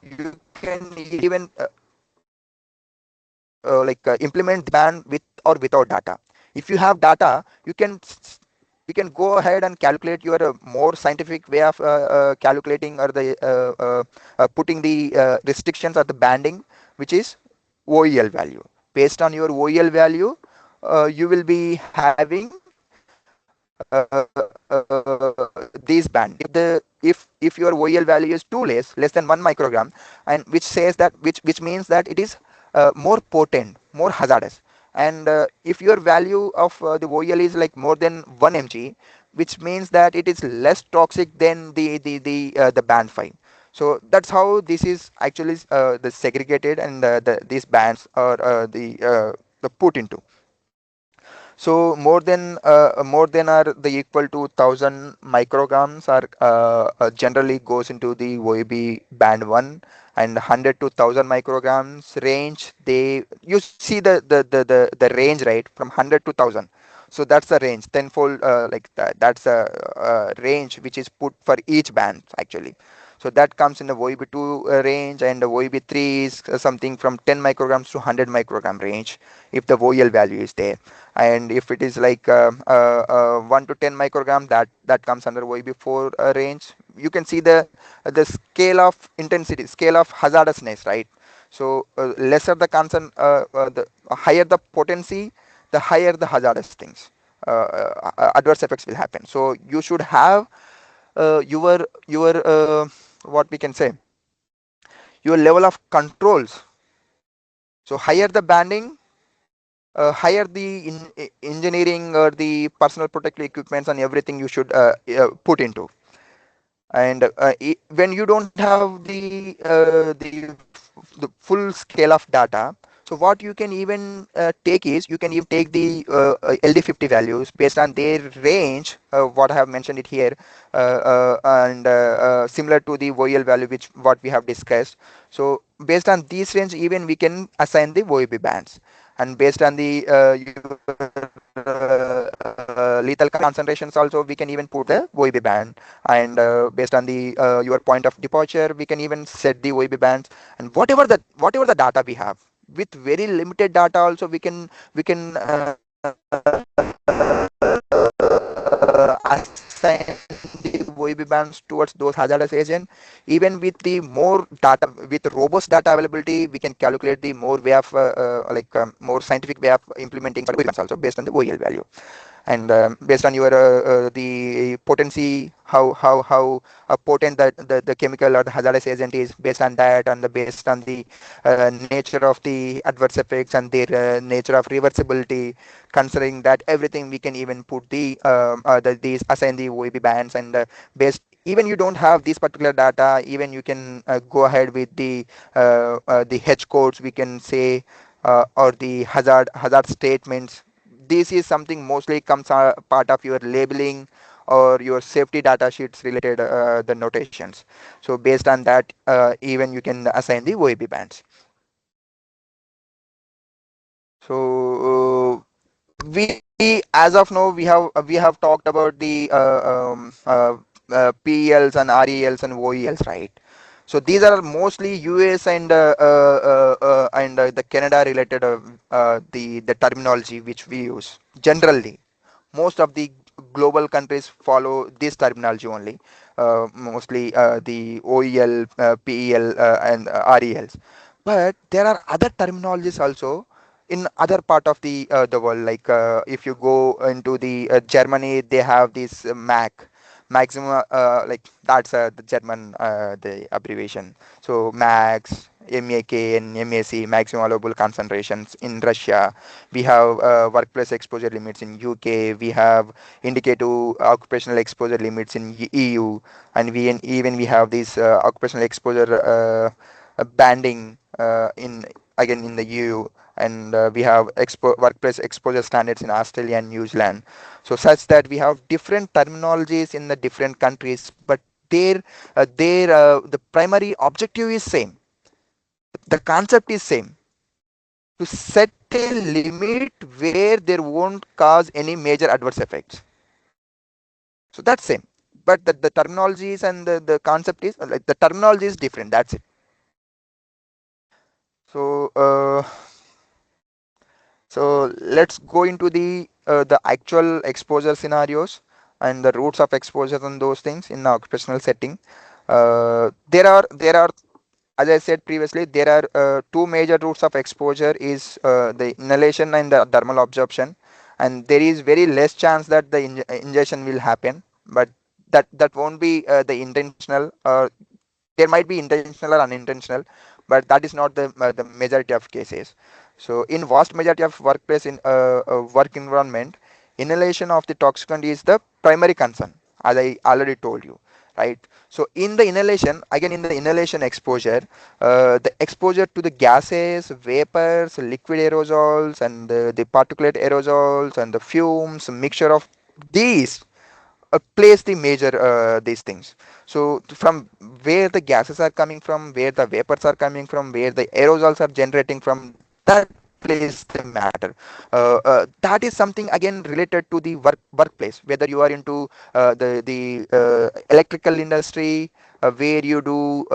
you can even implement the ban with or without data. If you have data, you can go ahead and calculate your more scientific way of calculating or the putting the restrictions or the banding, which is OEL value. Based on your OEL value, you will be having these band. If your OEL value is too less than 1 microgram, and which says that which means that it is more potent, more hazardous. And if your value of the OEL is like more than 1 mg, which means that it is less toxic than the band 5. So that's how this is actually the segregated, and these bands are the put into. So more than are the equal to 1,000 micrograms are generally goes into the OEB band 1, and 100 to 1,000 micrograms range. They you see the range, right, from 100 to 1,000. So that's the range tenfold, like that's a range which is put for each band actually. So that comes in the OEB2 range, and the OEB3 is something from 10 micrograms to 100 microgram range if the OEL value is there. And if it is like 1 to 10 microgram, that comes under OEB4 range. You can see the scale of intensity, scale of hazardousness, right? So lesser the concern, the higher the potency, the higher the hazardous things, adverse effects will happen. So you should have your what we can say, your level of controls. So higher the banding, hire the engineering or the personal protective equipments and everything you should put into. And when you don't have the full scale of data, so what you can even take is, you can even take the LD50 values based on their range, what I have mentioned it here, and similar to the OEL value which what we have discussed. So based on these range, even we can assign the OEB bands, and based on the your lethal concentrations also, we can even put the OEB band. And based on the your point of departure, we can even set the OEB bands. And whatever the data we have, with very limited data also, we can assign the OEB bands towards those hazardous agent. Even with the more data, with robust data availability, we can calculate the more way of more scientific way of implementing for OEB bands also based on the OEL value. And based on your the potency, how potent the chemical or the hazardous agent is, based on that, and based on the nature of the adverse effects and their nature of reversibility, considering that everything, we can even put these assign the OEB bands. And based, even you don't have this particular data, even you can go ahead with the H codes, we can say, or the hazard statements. This is something mostly comes part of your labeling or your safety data sheets related the notations. So based on that, even you can assign the OAB bands. So we, as of now, we have talked about the PELs and RELs and OELs, right? So these are mostly US and the Canada related the terminology which we use generally. Most of the global countries follow this terminology only, mostly the OEL, PEL, and RELs. But there are other terminologies also in other part of the world. Like if you go into the Germany, they have this MAC, maximum, like that's the German the abbreviation. So max, MAK and MAC, maximum allowable concentrations. In Russia, we have workplace exposure limits. In UK, we have indicative occupational exposure limits in EU. And even we have this occupational exposure banding in, again, in the EU. And we have workplace exposure standards in Australia and New Zealand. So such that we have different terminologies in the different countries, but the primary objective is same. The concept is same, to set a limit where there won't cause any major adverse effects. So that's same. but the terminologies and the concept is like the terminology is different. That's it. So let's go into the actual exposure scenarios and the routes of exposure and those things in the occupational setting. There are, as I said previously, there are two major routes of exposure is the inhalation and the dermal absorption, and there is very less chance that the ingestion will happen, but that won't be the intentional. There might be intentional or unintentional, but that is not the majority of cases. So in vast majority of workplace in work environment, inhalation of the toxicant is the primary concern, as I already told you, right? So in the inhalation, again in the inhalation exposure, the exposure to the gases, vapors, liquid aerosols, and the particulate aerosols and the fumes, mixture of these plays the major these things. So from where the gases are coming from, where the vapors are coming from, where the aerosols are generating from, that plays the matter. That is something again related to the workplace, whether you are into the electrical industry, where you do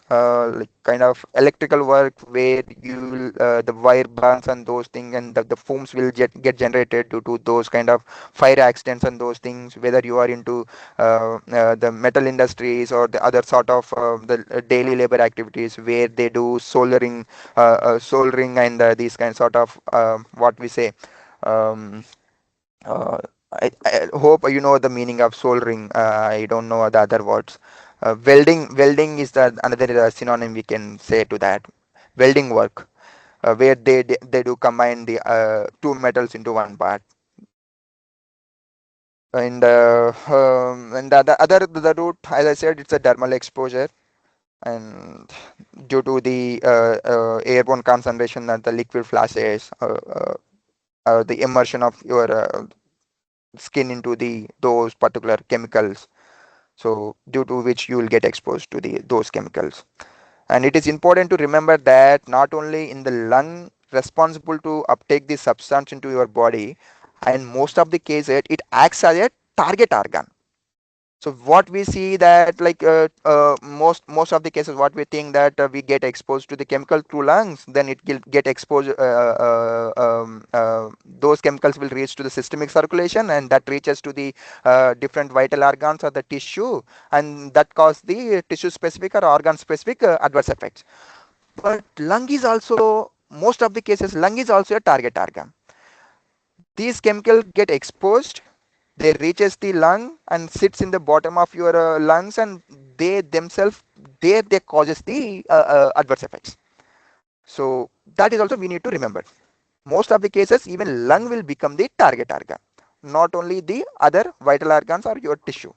like kind of electrical work, where you will the wire burns and those things, and the fumes will get generated due to those kind of fire accidents and those things. Whether you are into the metal industries or the other sort of the daily labor activities where they do soldering and these kind sort of what we say. Um, uh, I hope you know the meaning of soldering. I don't know the other words. Welding is the another synonym we can say to that. Welding work, where they do combine the two metals into one part. And the route, as I said, it's a dermal exposure, and due to the airborne concentration and the liquid flashes, the immersion of your skin into the those particular chemicals, so due to which you will get exposed to the those chemicals. And it is important to remember that not only in the lung responsible to uptake the substance into your body, and most of the cases it acts as a target organ. So what we see that like most of the cases, what we think that we get exposed to the chemical through lungs, then it will get exposed. Those chemicals will reach to the systemic circulation, and that reaches to the different vital organs or the tissue, and that cause the tissue specific or organ specific adverse effects. But lung is also, most of the cases, lung is also a target organ. These chemicals get exposed, they reaches the lung and sits in the bottom of your lungs, and they themselves, they causes the adverse effects. So that is also we need to remember. Most of the cases, even lung will become the target organ, not only the other vital organs or your tissue.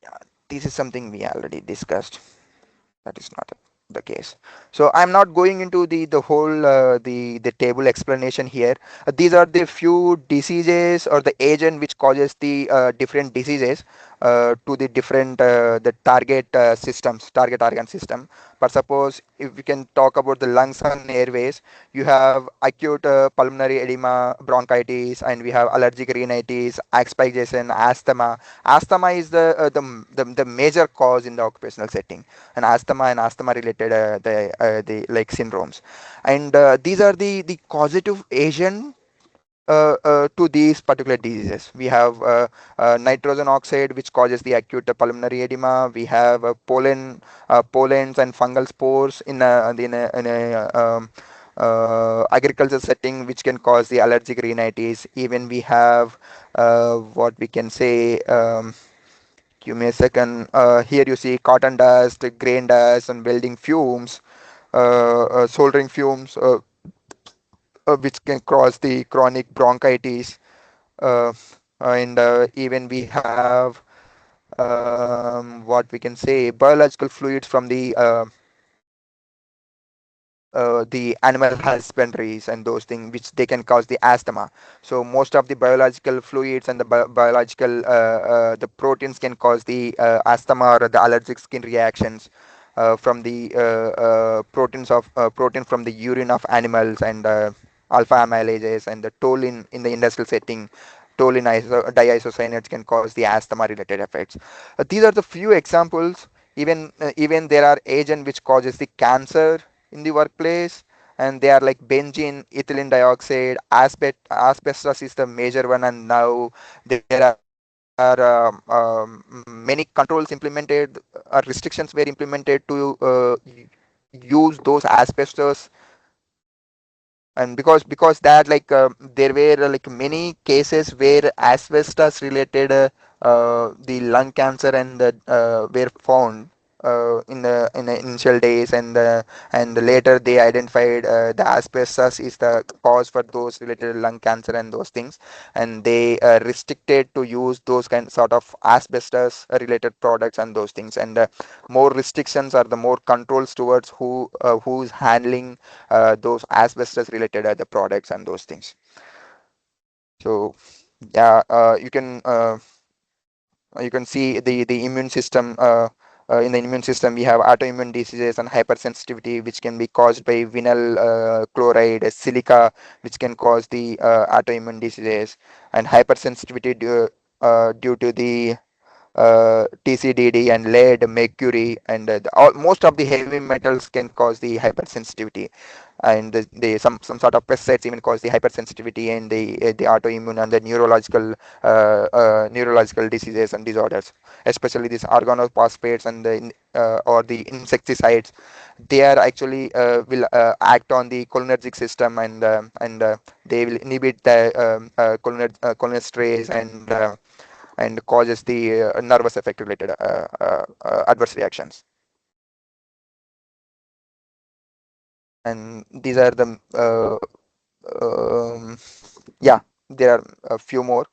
Yeah, this is something we already discussed. That is not the case. So I'm not going into the whole the table explanation here. These are the few diseases or the agent which causes the different diseases to the different the target systems, target organ system. But suppose if we can talk about the lungs and airways, you have acute pulmonary edema, bronchitis, and we have allergic rhinitis, asphyxiation, asthma. Asthma is the major cause in the occupational setting, and asthma related the like syndromes, and these are the causative agent to these particular diseases. We have nitrogen oxide, which causes the acute pulmonary edema. We have pollens and fungal spores in a agriculture setting, which can cause the allergic rhinitis. Even we have what we can say. Give me a second. Here you see cotton dust, grain dust, and welding fumes, soldering fumes, which can cause the chronic bronchitis. Uh, and even we have what we can say biological fluids from the animal husbandries and those things, which they can cause the asthma. So most of the biological fluids and the biological the proteins can cause the asthma or the allergic skin reactions from the protein from the urine of animals, and alpha amylases, and the toluene in the industrial setting. Toluene diisocyanates can cause the asthma related effects. These are the few examples. Even there are agents which causes the cancer in the workplace, and they are like benzene, ethylene dioxide, asbestos is the major one, and now there are many controls implemented, restrictions were implemented to use those asbestos. And because that like there were like many cases where asbestos related the lung cancer and were found in the initial days, and later they identified the asbestos is the cause for those related lung cancer and those things, and they restricted to use those kind sort of asbestos related products and those things, and more restrictions are the more controls towards who's handling those asbestos related the products and those things. So yeah, you can see the immune system. In the immune system, we have autoimmune diseases and hypersensitivity, which can be caused by vinyl chloride, silica, which can cause the autoimmune diseases, and hypersensitivity due to the TCDD and lead, mercury, and most of the heavy metals can cause the hypersensitivity, and some sort of pesticides even cause the hypersensitivity and the autoimmune and the neurological diseases and disorders, especially these organophosphates and or the insecticides. They are actually will act on the cholinergic system, and they will inhibit the cholinesterase and causes the nervous effect related adverse reactions. And these are the yeah, there are a few more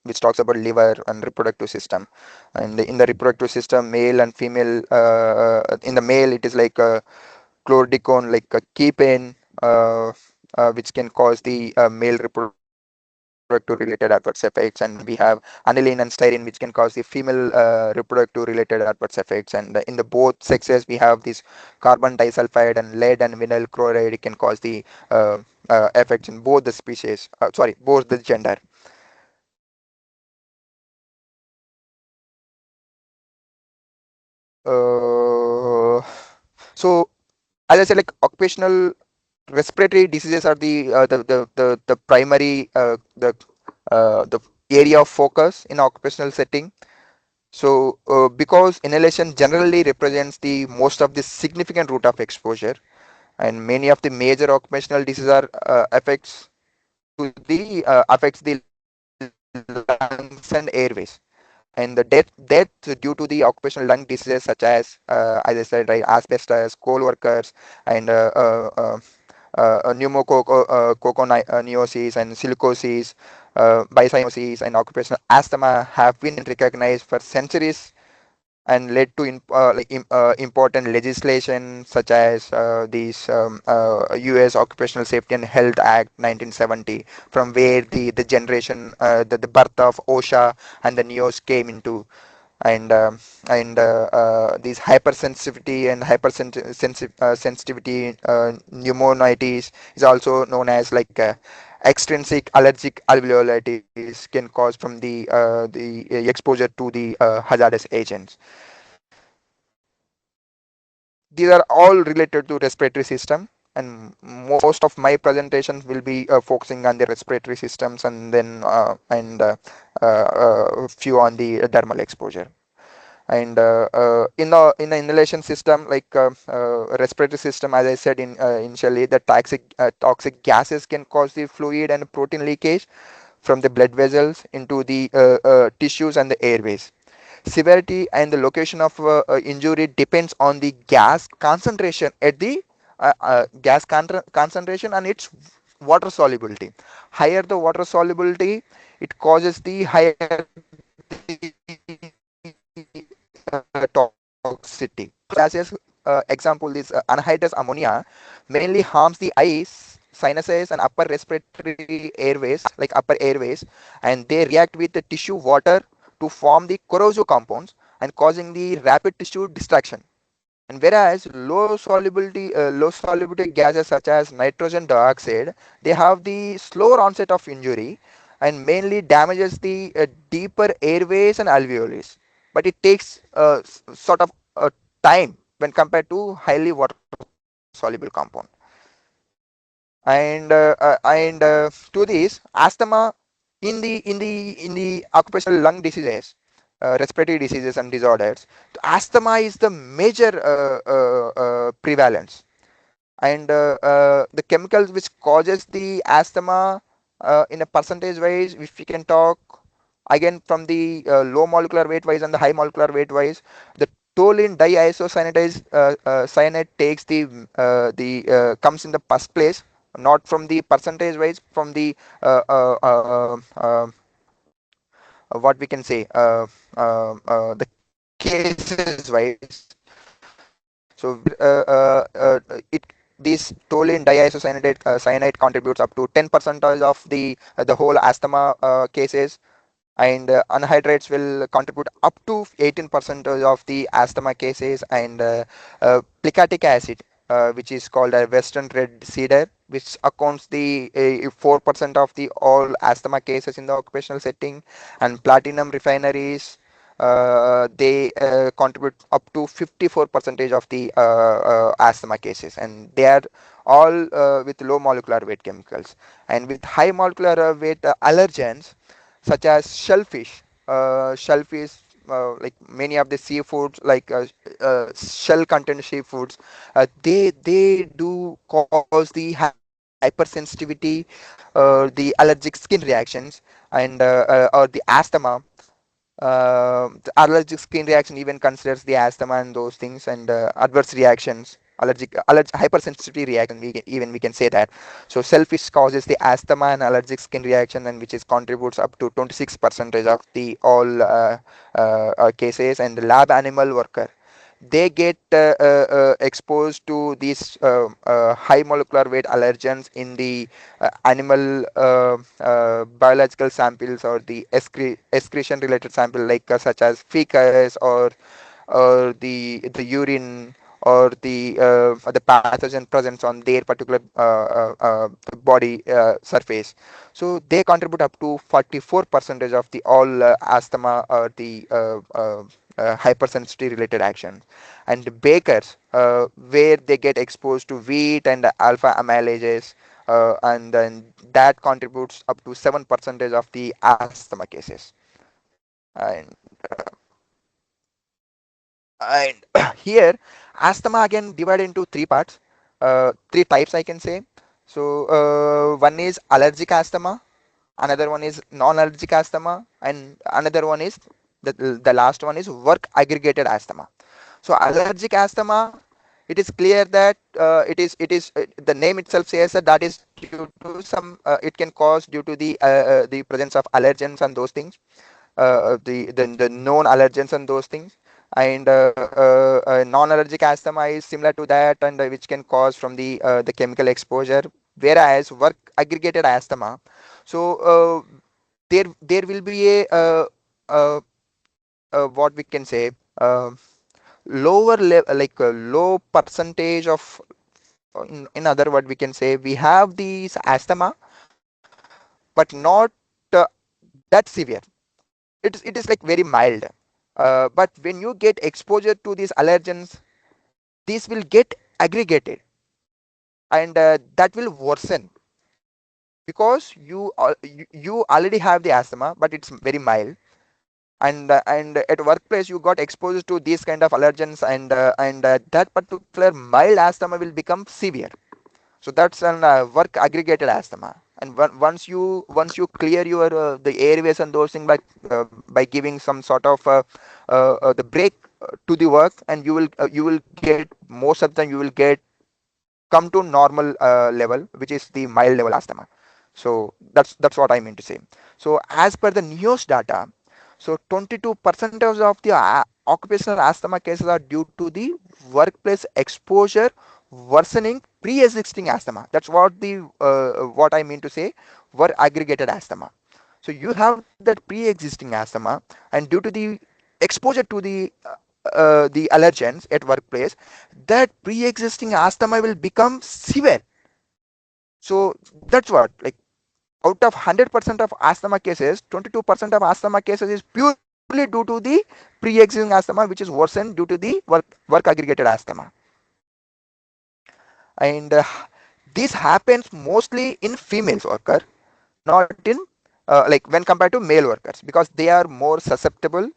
which talks about liver and reproductive system. And in the reproductive system, male and female, in the male it is like chlordicone, like a keepin, which can cause the male reproductive related adverse effects, and we have aniline and styrene, which can cause the female reproductive related adverse effects. And in the both sexes, we have this carbon disulfide and lead and vinyl chloride can cause the effects in both the species. Sorry, both the gender. Uh, so as I said, like occupational respiratory diseases are the primary the area of focus in occupational setting. So because inhalation generally represents the most of the significant route of exposure, and many of the major occupational diseases are affects the lungs and airways, and the death due to the occupational lung diseases such as I said, right, asbestos, coal workers, and pneumoconiosis and silicosis, bicyanosis, and occupational asthma have been recognized for centuries and led to important legislation such as these U.S. Occupational Safety and Health Act 1970, from where the generation the birth of OSHA and the NEOS came into, and these hypersensitivity and sensitivity pneumonitis is also known as like extrinsic allergic alveolitis can cause from the exposure to the hazardous agents. These are all related to respiratory system, and most of my presentations will be focusing on the respiratory systems, and then few on the dermal exposure. And in the inhalation system, like respiratory system, as I said initially, the toxic gases can cause the fluid and protein leakage from the blood vessels into the tissues and the airways. Severity and the location of injury depends on the gas concentration at the concentration and its water solubility. Higher the water solubility, it causes the higher toxicity. Gases, example is anhydrous ammonia, mainly harms the eyes, sinuses, and upper respiratory airways, like upper airways, and they react with the tissue water to form the corrosive compounds and causing the rapid tissue destruction. And whereas low solubility gases such as nitrogen dioxide, they have the slower onset of injury and mainly damages the deeper airways and alveoli. But it takes sort of time when compared to highly water soluble compound. And to this asthma in the occupational lung diseases, respiratory diseases and disorders, asthma is the major prevalence. And the chemicals which causes the asthma in a percentage wise, if we can talk again from the low molecular weight wise and the high molecular weight wise, the toluene diisocyanate cyanide takes the comes in the first place, not from the percentage wise, from the uh, uh, uh, uh, what we can say, the cases wise. So this toluene cyanide contributes up to 10 percentage of the whole asthma cases, and anhydrates will contribute up to 18% of the asthma cases, and plicatic acid, which is called a western red cedar, which accounts the 4% of the all asthma cases in the occupational setting, and platinum refineries, they contribute up to 54 percentage of the asthma cases, and they are all with low molecular weight chemicals. And with high molecular weight allergens such as shellfish, like many of the seafoods, like shell content seafoods, they do cause the hypersensitivity, the allergic skin reactions, and or the asthma. The allergic skin reaction even considers the asthma and those things, and adverse reactions, hypersensitivity reaction, we can say that. So selfish causes the asthma and allergic skin reaction, and which is contributes up to 26 percentage of the all cases. And the lab animal worker, they get exposed to these high molecular weight allergens in the animal biological samples, or the excretion related sample, like such as fecus, or the urine, or the pathogen presence on their particular body surface. So they contribute up to 44 percentage of the all asthma or the hypersensitivity related actions. And bakers, where they get exposed to wheat and alpha amylases, and then that contributes up to 7 percentage of the asthma cases. And and here asthma again divided into three parts, three types I can say. So one is allergic asthma, another one is non-allergic asthma, and another one is the last one is work aggregated asthma. So allergic asthma, it is clear that it is the name itself says that that is due to some it can cause due to the presence of allergens and those things, the known allergens and those things. And non-allergic asthma is similar to that, and which can cause from the chemical exposure. Whereas work aggregated asthma, so there will be a what we can say, like a low percentage of, in other word we can say, we have these asthma but not uh, that severe. It is like very mild, but when you get exposure to these allergens, these will get aggregated, and that will worsen, because you already have the asthma but it's very mild. And at workplace you got exposed to these kind of allergens, and that particular mild asthma will become severe. So that's an work aggregated asthma. And once you clear your the airways and those things by giving some sort of the break to the work, and you will get, most of the time you will get come to normal level, which is the mild level asthma. So that's what I mean to say. So as per the NEOS data, so 22% of the occupational asthma cases are due to the workplace exposure worsening pre-existing asthma. That's what I mean to say, were aggregated asthma. So you have that pre-existing asthma, and due to the exposure to the the allergens at workplace, that pre-existing asthma will become severe. So that's what, like, out of 100% of asthma cases, 22% of asthma cases is purely due to the pre-existing asthma, which is worsened due to the work aggregated asthma. And this happens mostly in females worker, not in like when compared to male workers, because they are more susceptible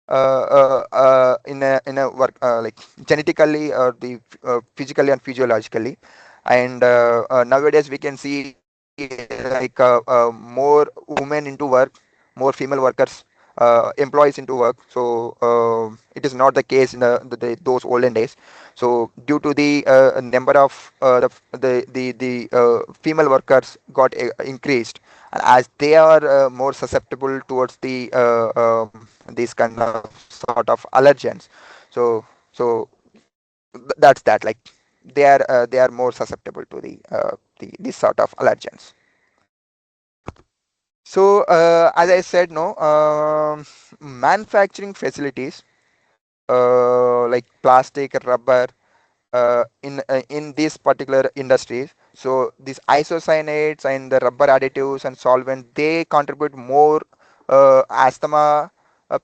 in a work, like genetically or the physically and physiologically. And nowadays we can see more women into work, more female workers, employees into work. So it is not the case in those olden days. So due to the number of the female workers got increased, and as they are more susceptible towards the these kind of sort of allergens. So so that's that, like they are more susceptible to the this sort of allergens. So as I said, no, manufacturing facilities like plastic, rubber, in these particular industries. So these isocyanates and the rubber additives and solvent, they contribute more asthma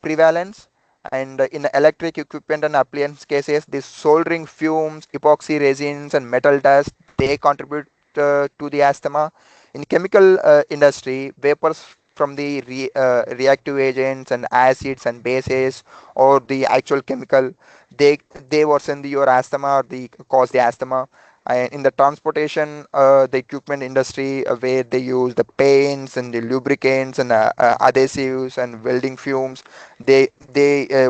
prevalence. And in the electric equipment and appliance cases, these soldering fumes, epoxy resins, and metal dust, they contribute to the asthma. In chemical industry, vapors from the reactive agents and acids and bases, or the actual chemical, they they worsen your asthma, or the cause the asthma. And in the transportation, the equipment industry, where they use the paints and the lubricants and adhesives and welding fumes, they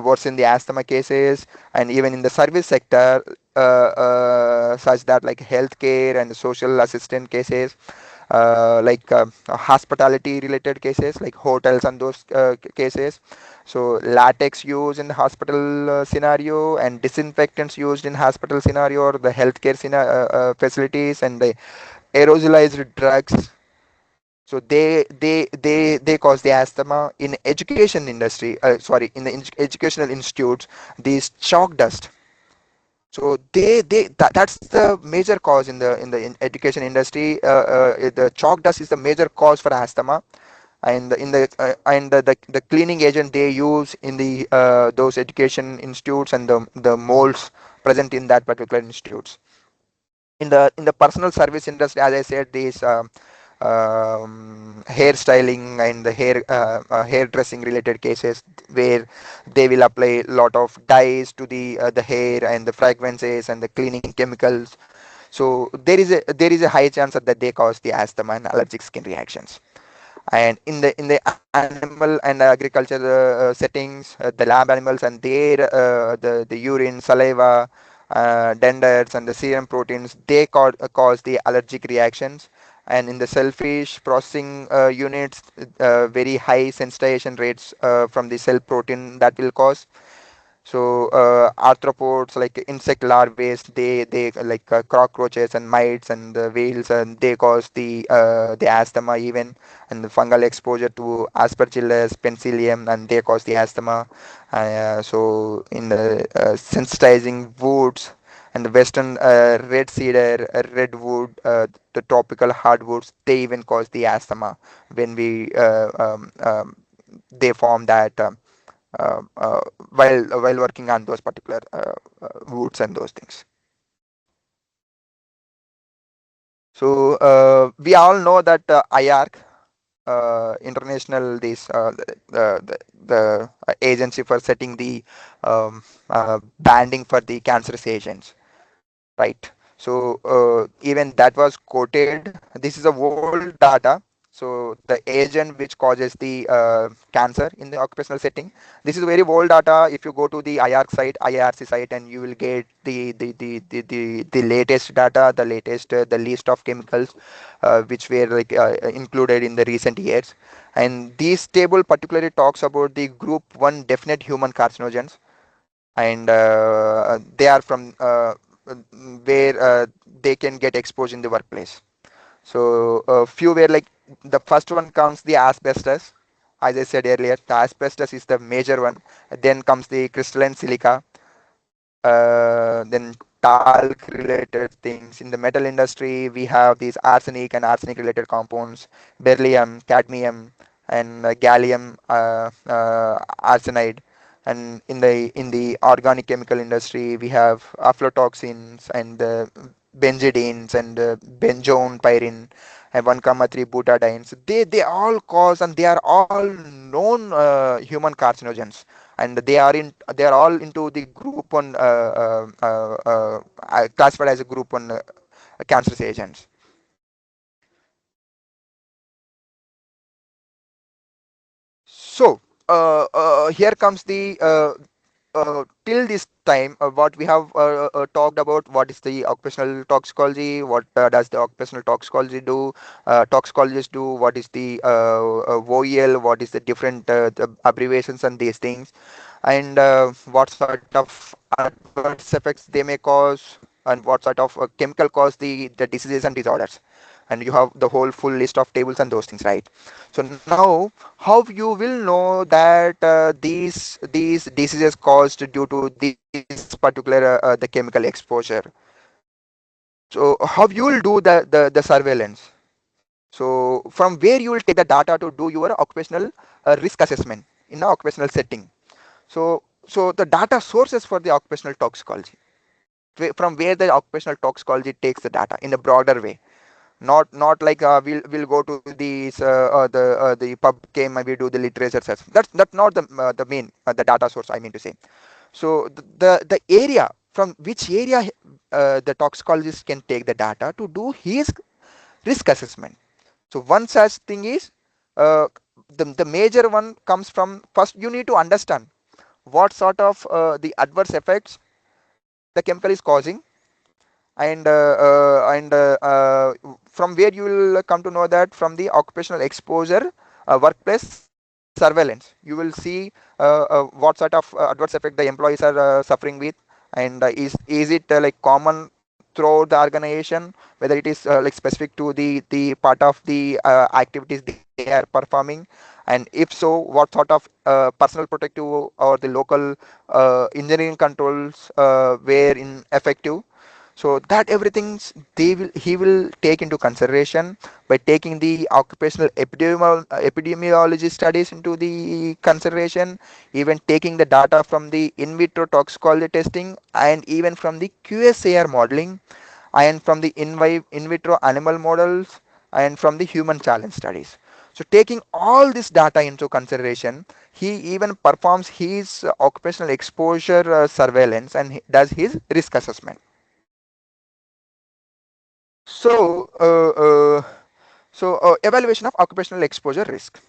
worsen the asthma cases. And even in the service sector, such that like healthcare and social assistant cases, hospitality related cases like hotels and those cases. So latex used in the hospital scenario, and disinfectants used in hospital scenario or the healthcare facilities, and the aerosolized drugs. So they cause the asthma. In education industry, sorry, in the educational institutes, these chalk dust. So that's the major cause in education industry. The chalk dust is the major cause for asthma. And the cleaning agent they use in the those education institutes, and the molds present in that particular institutes. In the personal service industry, as I said, these hairstyling and the hairdressing related cases, where they will apply a lot of dyes to the hair, and the fragrances and the cleaning chemicals. So there is a high chance that they cause the asthma and allergic skin reactions. And in the animal and agriculture settings, the lab animals and their the urine, saliva, dendrites, and the serum proteins, they cause the allergic reactions. And in the selfish processing units, very high sensitization rates from the cell protein that will cause. So arthropods like insect larvae, they like cockroaches and mites and the whales, and they cause the asthma even. And the fungal exposure to Aspergillus, Penicillium, and they cause the asthma. So in the sensitizing woods, and the western red cedar, redwood, the tropical hardwoods, they even cause the asthma when they form that. Uh, uh, while working on those particular woods and those things. So we all know that IARC, international this the agency for setting the banding for the cancerous agents, right? So even that was quoted. This is a old data. So the agent which causes the cancer in the occupational setting, this is very old data. If you go to the IARC site, and you will get the latest data, the latest the list of chemicals which were like included in the recent years. And this table particularly talks about the group 1 definite human carcinogens, and they are from where they can get exposed in the workplace. So few were like, the first one comes the asbestos. As I said earlier, the asbestos is the major one. Then comes the crystalline silica, then talc related things. In the metal industry, we have these arsenic and arsenic related compounds, beryllium, cadmium, and gallium arsenide. And in the organic chemical industry, we have aflatoxins and benzidines and benzoin pyrin and 1,3 butadienes. They all cause, and they are all known human carcinogens, and they are all into the group on classified as a group on cancerous agents. So here comes the till this time, what we have talked about, what is the occupational toxicology, what does the occupational toxicology do, toxicologists do, what is the OEL, what is the different the abbreviations and these things, and what sort of adverse effects they may cause, and what sort of chemical cause the diseases and disorders. And you have the whole full list of tables and those things, right? So now, how you will know that these diseases caused due to this particular the chemical exposure? So how you will do the surveillance? So from where you will take the data to do your occupational risk assessment in an occupational setting. So the data sources for the occupational toxicology, from where the occupational toxicology takes the data in a broader way. Not like we'll go to the pub came and we do the literature search. That's not the main the data source, I mean to say. So the area, from which area the toxicologist can take the data to do his risk assessment. So one such thing is uh, the major one comes from, first you need to understand what sort of the adverse effects the chemical is causing, and from where you will come to know that from the occupational exposure workplace surveillance. You will see what sort of adverse effect the employees are suffering with, and is it like common throughout the organization, whether it is like specific to the part of the activities they are performing, and if so, what sort of personal protective or the local engineering controls were ineffective. So that everything he will take into consideration by taking the occupational epidemiology studies into the consideration, even taking the data from the in vitro toxicology testing, and even from the QSAR modeling, and from the in vitro animal models, and from the human challenge studies. So taking all this data into consideration, he even performs his occupational exposure surveillance, and he does his risk assessment. So, evaluation of occupational exposure risk.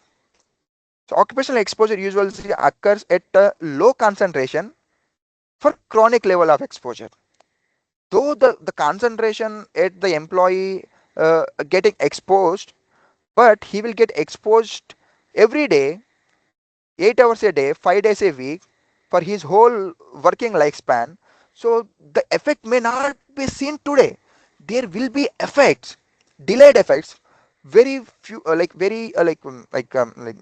So, occupational exposure usually occurs at a low concentration for chronic level of exposure. Though the concentration at the employee getting exposed, but he will get exposed every day, 8 hours a day, 5 days a week, for his whole working lifespan. So the effect may not be seen today. There will be effects, delayed effects, very few, like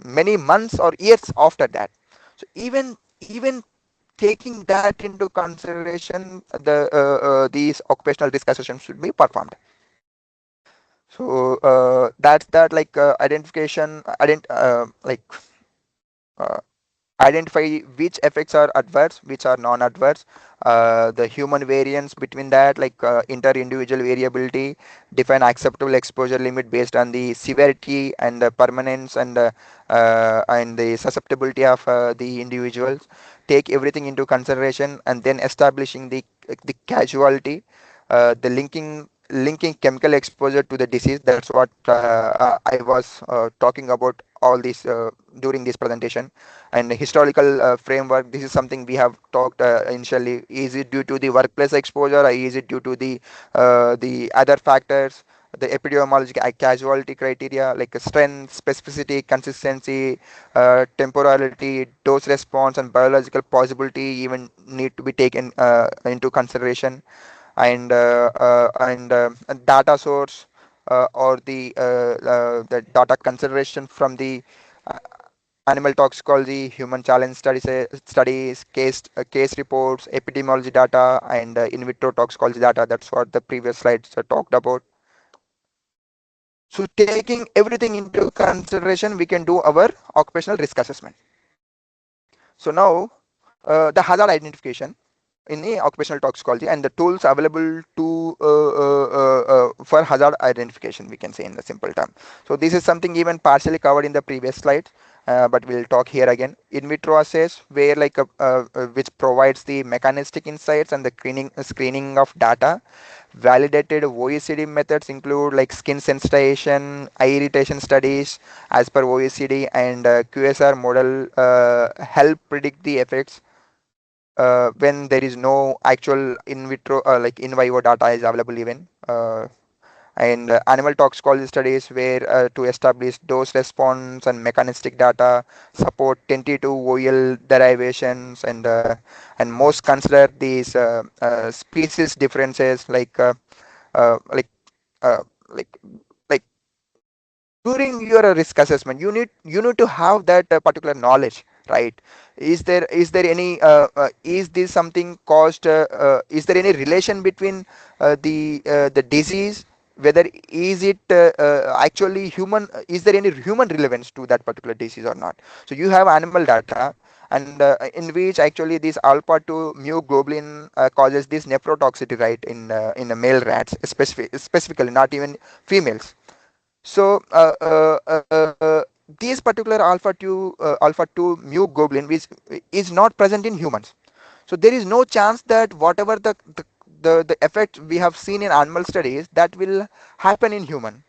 many months or years after that. So even taking that into consideration, these occupational risk assessments should be performed. So that's that, like identification, uh, identify which effects are adverse, which are non-adverse, the human variance between that, like inter-individual variability, define acceptable exposure limit based on the severity and the permanence and the susceptibility of the individuals, take everything into consideration, and then establishing the causality, the linking chemical exposure to the disease. That's what I was talking about all this during this presentation. And historical framework, this is something we have talked initially. Is it due to the workplace exposure, or is it due to the other factors, the epidemiological casualty criteria, like strength, specificity, consistency, temporality, dose response, and biological possibility even need to be taken into consideration. And data source, or the data consideration from the animal toxicology, human challenge studies, case reports, epidemiology data, and in vitro toxicology data. That's what the previous slides talked about. So taking everything into consideration, we can do our occupational risk assessment. So now the hazard identification in the occupational toxicology and the tools available to for hazard identification, we can say in the simple term. So this is something even partially covered in the previous slide, but we'll talk here again. In vitro assays, where which provides the mechanistic insights and the screening of data. Validated OECD methods include like skin sensitization, eye irritation studies as per OECD, and QSR model help predict the effects when there is no actual in vitro like in vivo data is available even. And animal toxicology studies where to establish dose response and mechanistic data, support tentative OEL derivations, and most consider these species differences uh, like uh, like like during your risk assessment, you need to have that particular knowledge, right? Is there any is this something caused is there any relation between the disease, whether is it actually human, is there any human relevance to that particular disease or not? So you have animal data, and in which actually this alpha 2 mu globulin causes this nephrotoxicity, right, in the male rats, specifically, not even females. So these particular alpha 2 mu globulin, which is not present in humans. So there is no chance that whatever the effect we have seen in animal studies, that will happen in human.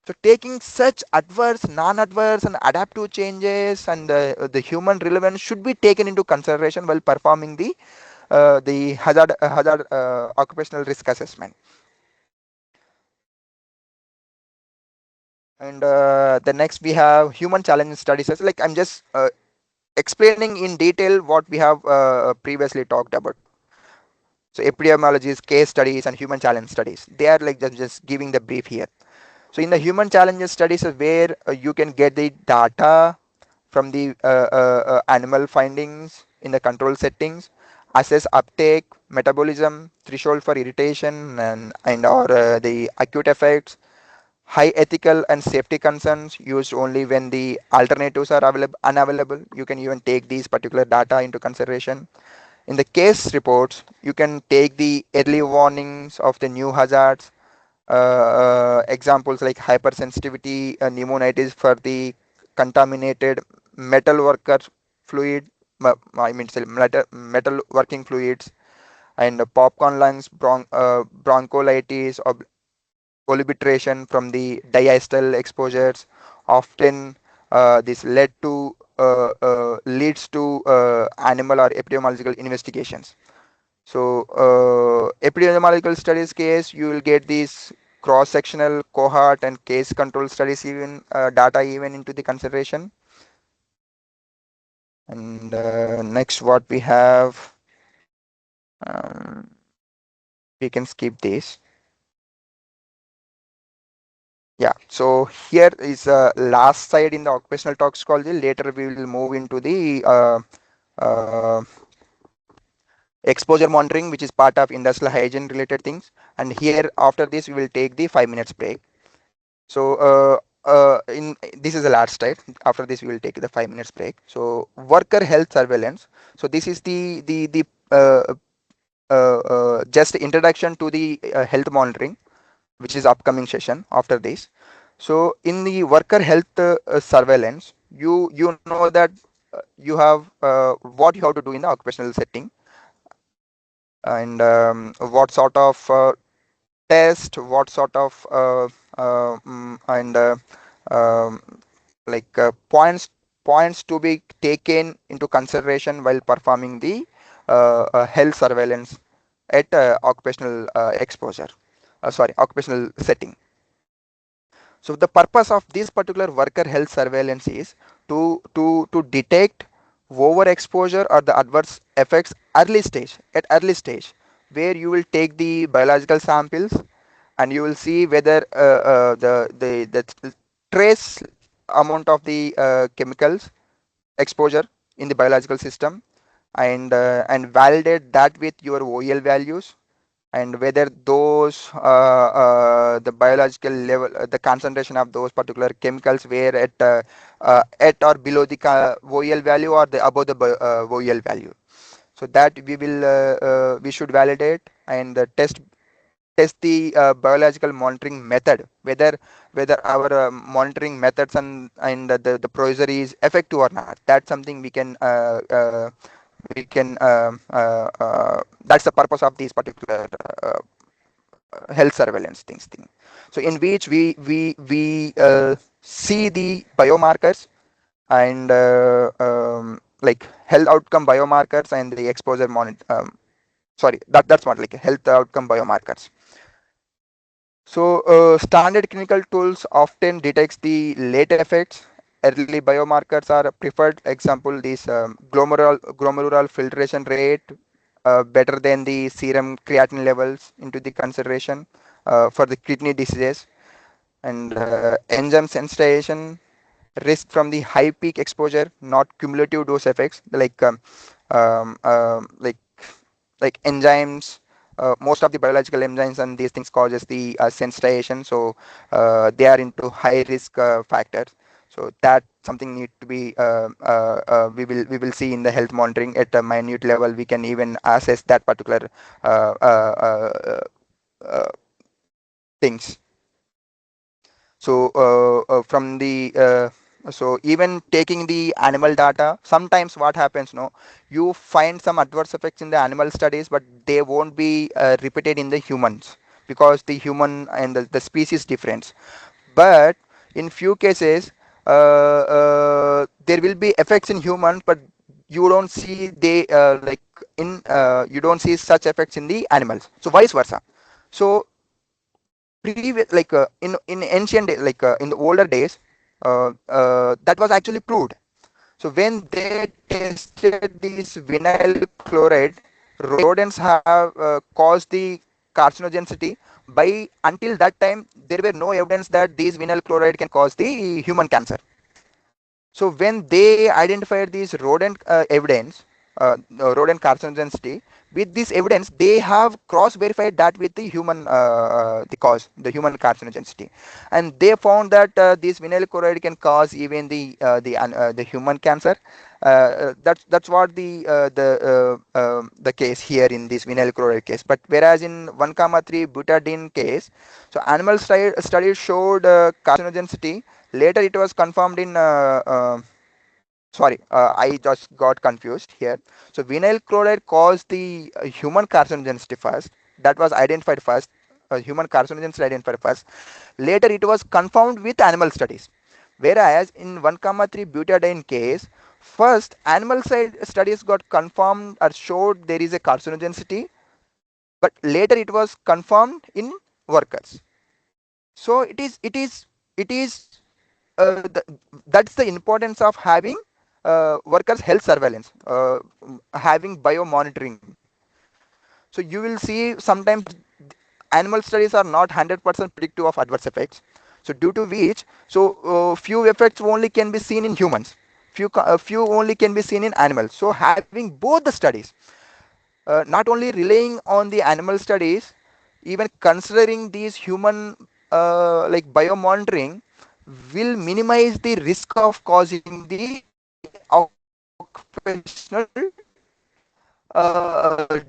So taking such adverse, non-adverse, and adaptive changes and the human relevance should be taken into consideration while performing the hazard occupational risk assessment. And the next we have human challenge studies. Like I'm just explaining in detail what we have previously talked about. So epidemiologies, case studies, and human challenge studies. They are like just giving the brief here. So in the human challenges studies is where you can get the data from the animal findings in the control settings, assess uptake, metabolism, threshold for irritation, and or the acute effects, high ethical and safety concerns used only when the alternatives are unavailable. You can even take these particular data into consideration. In the case reports, you can take the early warnings of the new hazards, examples like hypersensitivity pneumonitis for the contaminated metal worker fluid, I mean metal working fluids, and popcorn lungs, bronchiolitis, proliferation from the diacetyl exposures. Often this leads to animal or epidemiological investigations. So epidemiological studies case, you will get these cross-sectional cohort and case control studies even data even into the consideration. And next what we have, um, we can skip this. Yeah, so here is last side in the occupational toxicology. Later we will move into the uh, exposure monitoring, which is part of industrial hygiene related things. And here after this we will take the 5 minutes break. So in this is the last slide. After this we will take the 5 minutes break. So worker health surveillance. So this is the just introduction to the health monitoring, which is upcoming session after this. So in the worker health surveillance, you know that you have what you have to do in the occupational setting, and what sort of test, what sort of and um, points to be taken into consideration while performing the health surveillance at occupational exposure. Sorry, occupational setting. So the purpose of this particular worker health surveillance is to detect overexposure or the adverse effects early stage, where you will take the biological samples and you will see whether the trace amount of the chemicals exposure in the biological system, and validate that with your OEL values, and whether those the biological level, the concentration of those particular chemicals were at or below the OEL value, or the above the OEL value. So that we should validate and test the biological monitoring method, whether our monitoring methods and the procedure is effective or not. That's something we can that's the purpose of these particular health surveillance thing. So in which we see the biomarkers and like health outcome biomarkers and the exposure monitor. Sorry, that's what, like, health outcome biomarkers. So standard clinical tools often detects the later effects. Early biomarkers are preferred. Example, these glomerular filtration rate better than the serum creatinine levels into the consideration for the kidney diseases, and enzyme sensitization risk from the high peak exposure, not cumulative dose effects, um, um, like like enzymes. Most of the biological enzymes and these things causes the sensitization, so they are into high risk factors. So that something need to be we will see in the health monitoring at a minute level. We can even assess that particular uh, uh, uh, uh, things. So from the so even taking the animal data, sometimes what happens, no, you find some adverse effects in the animal studies, but they won't be repeated in the humans, because the human and the species difference. But in few cases there will be effects in humans, but you don't see they like in you don't see such effects in the animals, so vice versa. So previous, in ancient like in the older days, that was actually proved. So when they tested this vinyl chloride, rodents have caused the carcinogenicity. By until that time, there were no evidence that these vinyl chloride can cause the human cancer. So when they identified these rodent carcinogenicity, with this evidence, they have cross-verified that with the human, the human carcinogenicity, and they found that this vinyl chloride can cause even the human cancer. That's what the case here in this vinyl chloride case. But whereas in 1,3 butadiene case, so animal studies showed carcinogenicity. Later, it was confirmed in. Sorry, I just got confused here. So, vinyl chloride caused the human carcinogenicity first. That was identified first. Human carcinogenicity identified first. Later, it was confirmed with animal studies. Whereas in 1,3 butadiene case, first animal side studies got confirmed or showed there is a carcinogenicity, but later it was confirmed in workers. So it is that's the importance of having workers health surveillance, having bio monitoring. So you will see sometimes animal studies are not 100% predictive of adverse effects, so due to which, so few effects only can be seen in humans, few only can be seen in animals. So having both the studies, not only relying on the animal studies, even considering these human like biomonitoring, will minimize the risk of causing the occupational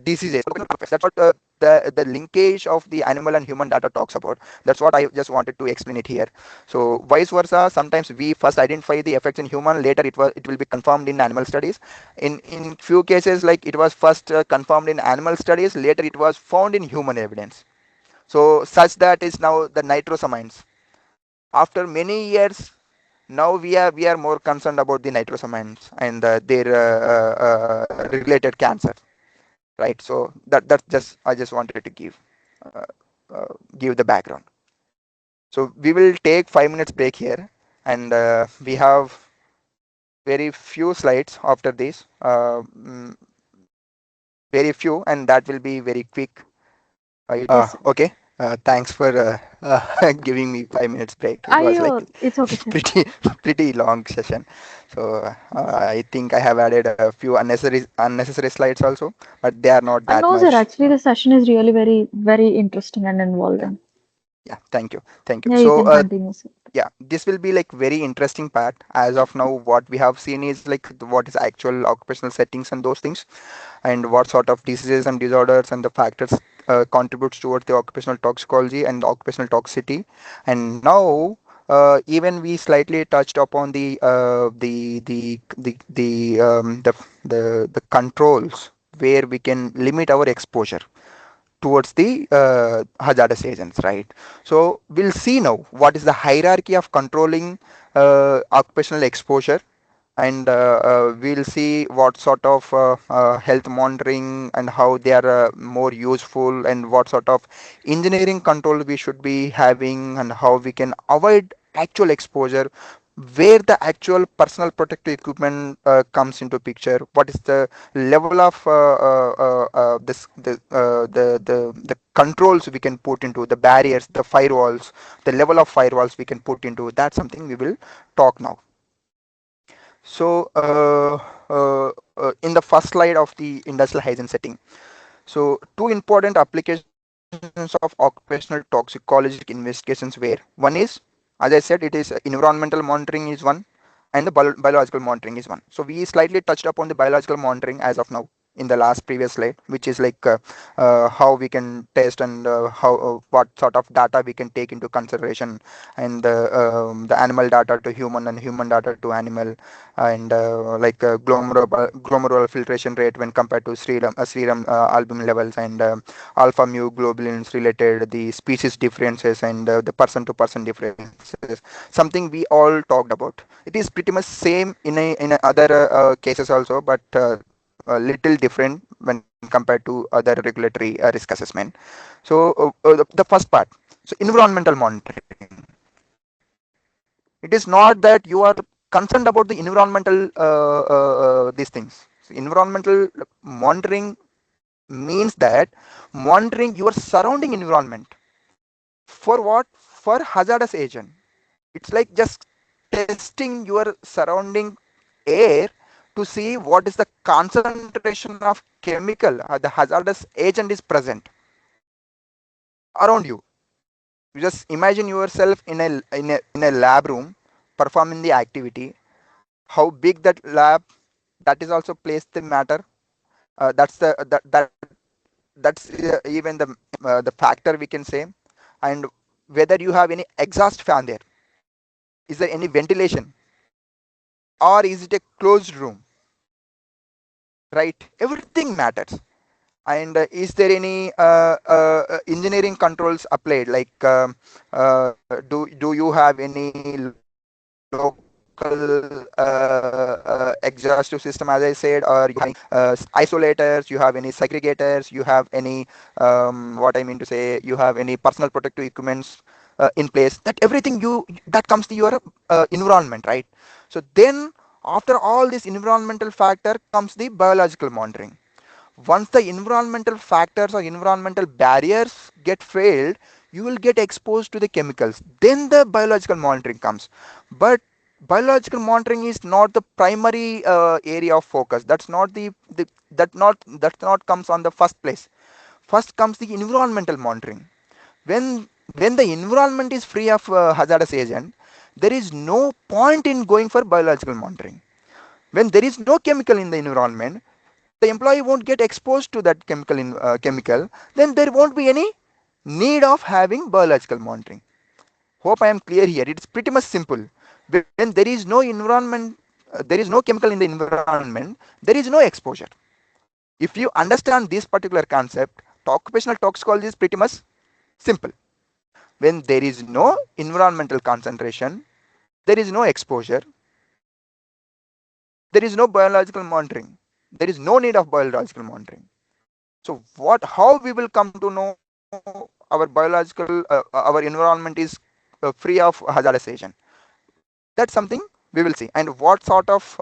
diseases. That's what the linkage of the animal and human data talks about. That's what I just wanted to explain it here. So vice versa, sometimes we first identify the effects in human, later it will be confirmed in animal studies. In few cases, like, it was first confirmed in animal studies, later it was found in human evidence. So such that is now the nitrosamines. After many years, now we are more concerned about the nitrosamines and their related cancer, right? So that's just, I just wanted to uh, give the background. So we will take 5 minutes break here, and we have very few slides after this, very few, and that will be very quick. Yes, sir. Okay. Thanks for giving me 5 minutes break. It was like It's okay, sir. pretty pretty long session. So I think I have added a few unnecessary slides also, but they are not that No, sir. much. Actually, the session is really very, very interesting and Yeah, involving. yeah. Thank you, thank you. Yeah, you So can continue, sir. yeah, this will be like very interesting part. As of now, what we have seen is like what is actual occupational settings and those things, and what sort of diseases and disorders and the factors contributes towards the occupational toxicology and the occupational toxicity. And now even we slightly touched upon the controls where we can limit our exposure towards the hazardous agents, right? So we'll see now what is the hierarchy of controlling occupational exposure, and we'll see what sort of health monitoring and how they are more useful, and what sort of engineering control we should be having, and how we can avoid actual exposure, where the actual personal protective equipment comes into picture, what is the level of the controls we can put into the barriers, the firewalls, the level of firewalls we can put into. That's something we will talk now. So in the first slide of the industrial hygiene setting, so two important applications of occupational toxicologic investigations where one is, as I said, it is environmental monitoring is one, and the biological monitoring is one. So we slightly touched upon the biological monitoring as of now in the last previous slide, which is like how we can test, and how what sort of data we can take into consideration, and the animal data to human and human data to animal, and like glomerular filtration rate when compared to serum albumin levels, and alpha mu globulins related, the species differences, and the person to person differences. Something we all talked about. It is pretty much same in a other cases also, but a little different when compared to other regulatory risk assessment. So the first part, so environmental monitoring. It is not that you are concerned about the environmental these things. So environmental monitoring means that monitoring your surrounding environment for what? For hazardous agent. It's like just testing your surrounding air to see what is the concentration of chemical, the hazardous agent is present around you. You just imagine yourself in a lab room performing the activity. How big that lab, that is also plays the matter. That's the that's even the factor we can say. And whether you have any exhaust fan there, is there any ventilation, or is it a closed room, right? Everything matters. And is there any engineering controls applied, like do you have any local exhaustive system, as I said, or you have any isolators, you have any segregators, you have any what I mean to say, you have any personal protective equipments in place, that everything you that comes to your environment, right? So then after all this environmental factor comes the biological monitoring. Once the environmental factors or environmental barriers get failed, you will get exposed to the chemicals, then the biological monitoring comes. But biological monitoring is not the primary area of focus. That's not the that not comes on the first place. First comes the environmental monitoring. When when the environment is free of hazardous agent, there is no point in going for biological monitoring. When there is no chemical in the environment, the employee won't get exposed to that chemical, then there won't be any need of having biological monitoring. Hope I am clear here. It's pretty much simple. When there is no environment, there is no chemical in the environment, there is no exposure. If you understand this particular concept, occupational toxicology is pretty much simple. When there is no environmental concentration, there is no exposure, there is no biological monitoring. There is no need of biological monitoring. So what? How we will come to know our biological, our environment is free of hazardous agent? That's something we will see. And what sort of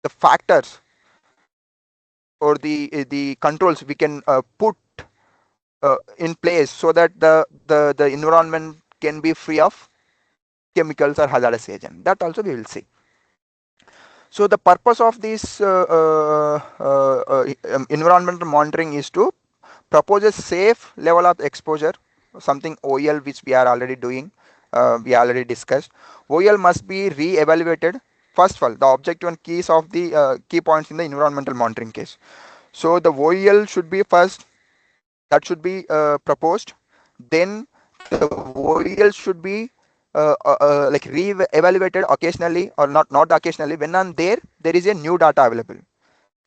the factors or the controls we can put in place so that the environment can be free of chemicals or hazardous agent. That also we will see. So the purpose of this environmental monitoring is to propose a safe level of exposure, something OEL which we are already doing, we already discussed. OEL must be re-evaluated. First of all, the objective and keys of the key points in the environmental monitoring case. So the OEL should be first, that should be proposed. Then the OEL should be like re-evaluated occasionally, or not occasionally. When on there is a new data available.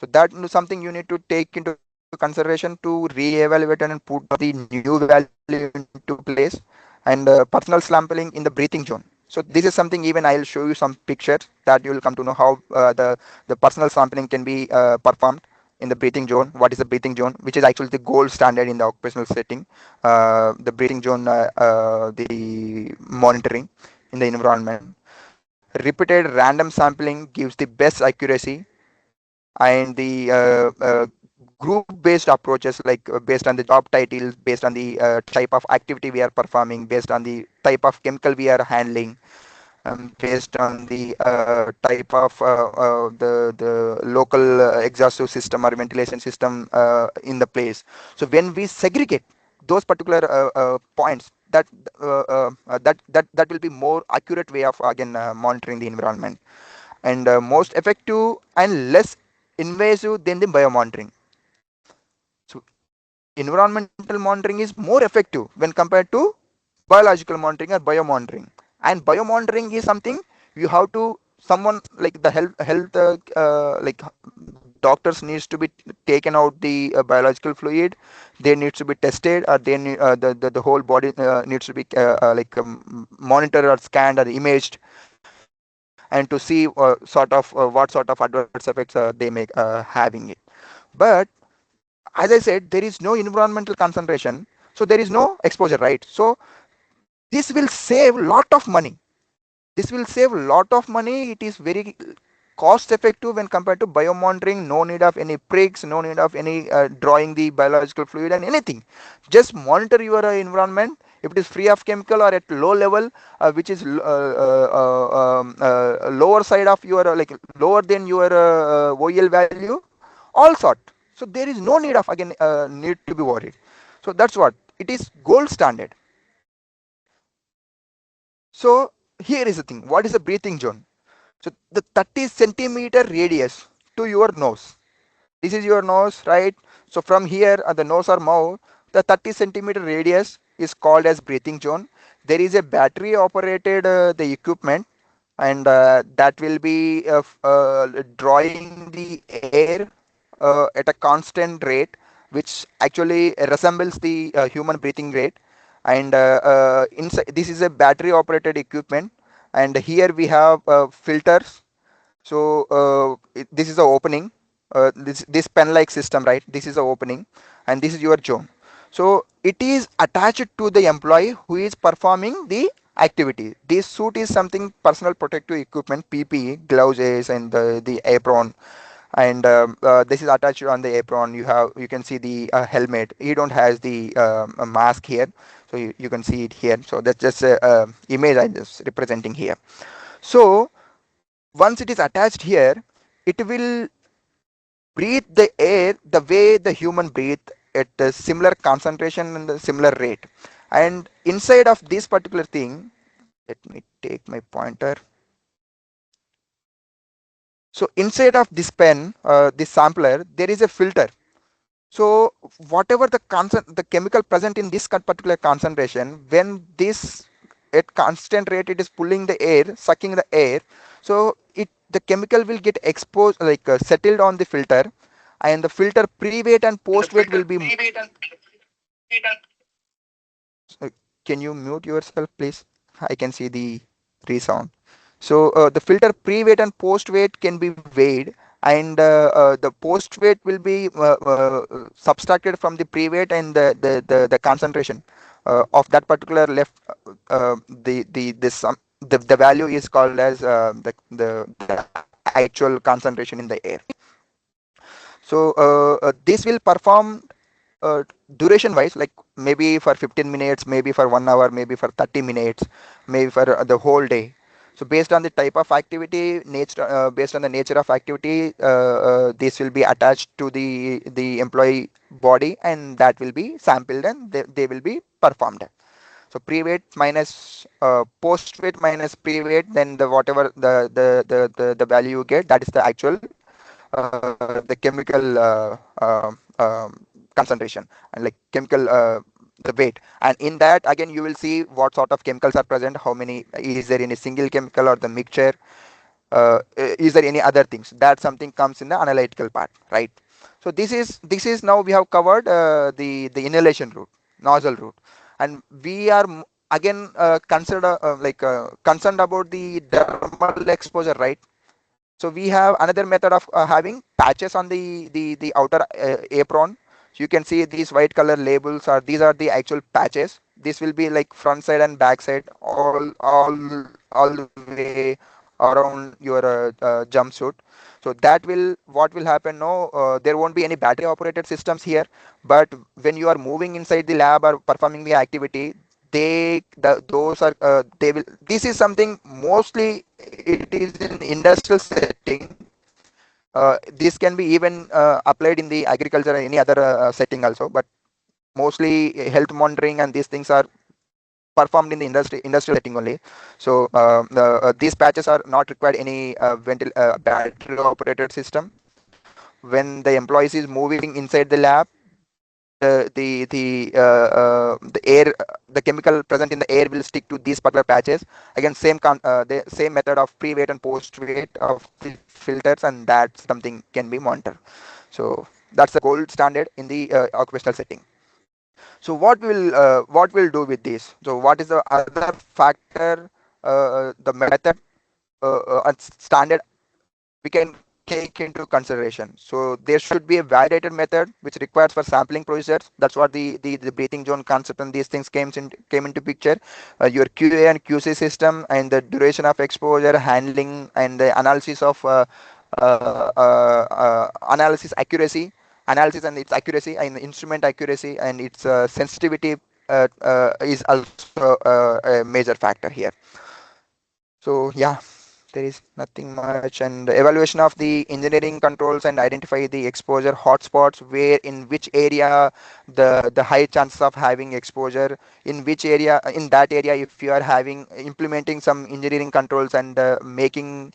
So that is something you need to take into consideration to re-evaluate and put the new value into place. And personal sampling in the breathing zone. So this is something, even I'll show you some pictures that you will come to know how the personal sampling can be performed in the breathing zone. What is the breathing zone, which is actually the gold standard in the occupational setting. The breathing zone, the monitoring in the environment. Repeated random sampling gives the best accuracy, and the group based approaches, like based on the job titles, based on the type of activity we are performing, based on the type of chemical we are handling, based on the type of the local exhaustive system or ventilation system in the place. So when we segregate those particular points, that will be more accurate way of again monitoring the environment, and most effective and less invasive than the biomonitoring. So environmental monitoring is more effective when compared to biological monitoring or biomonitoring. And biomonitoring is something you have to, someone like the health like doctors needs to be taken out the biological fluid. They needs to be tested, or they need, the whole body needs to be monitored or scanned or imaged, and to see what sort of adverse effects they make having it. But as I said, there is no environmental concentration, so there is no exposure, right? So this will save lot of money. This will save a lot of money. It is very cost effective when compared to biomonitoring. No need of any pricks, no need of any drawing the biological fluid and anything. Just monitor your environment. If it is free of chemical or at low level, which is lower side of your like lower than your OEL value, all sort. So there is no need of again need to be worried. So that's what it is, gold standard. So here is the thing. What is the breathing zone? So the 30 centimeter radius to your nose. This is your nose, right? So from here at the nose or mouth, the 30 centimeter radius is called as breathing zone. There is a battery operated the equipment, and that will be drawing the air at a constant rate, which actually resembles the human breathing rate. And inside, this is a battery operated equipment, and here we have filters. So this is the opening, this pen like system, right? This is the opening, and this is your zone. So it is attached to the employee who is performing the activity. This suit is something personal protective equipment, PPE, gloves, and the apron. And this is attached on the apron. You can see the helmet. You don't has the a mask here, so you can see it here. So that's just a image I just representing here. So once it is attached here, it will breathe the air the way the human breathe, at a similar concentration and a similar rate. And inside of this particular thing, let me take my pointer. So inside of this pen, this sampler, there is a filter. So whatever the chemical present in this particular concentration, when this at constant rate it is pulling the air, sucking the air, so the chemical will get exposed, like settled on the filter, and the filter pre-weight and post-weight will be. Uh, can you mute yourself, please? I can see the resound. So the filter pre-weight and post-weight can be weighed, and the post-weight will be subtracted from the pre-weight, and the concentration of that particular left, the sum, the value is called as the actual concentration in the air. So this will perform duration wise, like maybe for 15 minutes, maybe for 1 hour, maybe for 30 minutes, maybe for the whole day. So based on the type of activity, based on the nature of activity, this will be attached to the employee body, and that will be sampled, and they will be performed. So pre-weight minus post-weight minus pre-weight, then the whatever the value you get, that is the actual the chemical concentration, and like chemical the weight. And in that again you will see what sort of chemicals are present, how many, is there any single chemical or the mixture, is there any other things, that something comes in the analytical part, right? So this is now we have covered the inhalation route, nozzle route, and we are again concerned about the dermal exposure, right? So we have another method of having patches on the outer apron. So you can see these white color labels, are these are the actual patches. This will be like front side and back side, all the way around your jumpsuit. So that will, what will happen now, there won't be any battery operated systems here, but when you are moving inside the lab or performing the activity, those are they will, this is something mostly it is in industrial setting. This can be even applied in the agriculture or any other setting also, but mostly health monitoring and these things are performed in the industrial setting only. So these patches are not required any battery operated system. When the employees is moving inside the lab, the air, the chemical present in the air will stick to these particular patches. Again, the same method of pre-weight and post-weight of the filters, and that's something can be monitored. So that's the gold standard in the occupational setting. So what will do with this? So what is the other factor, the method and standard we can take into consideration? So there should be a validated method which requires for sampling procedures. That's what the breathing zone concept and these things came into picture. Your QA and QC system and the duration of exposure, handling, and the analysis of analysis and its accuracy and instrument accuracy and its sensitivity is also a major factor here. So yeah, there is nothing much. And evaluation of the engineering controls and identify the exposure hotspots, where in which area the high chances of having exposure, in which area, in that area if you are having implementing some engineering controls and making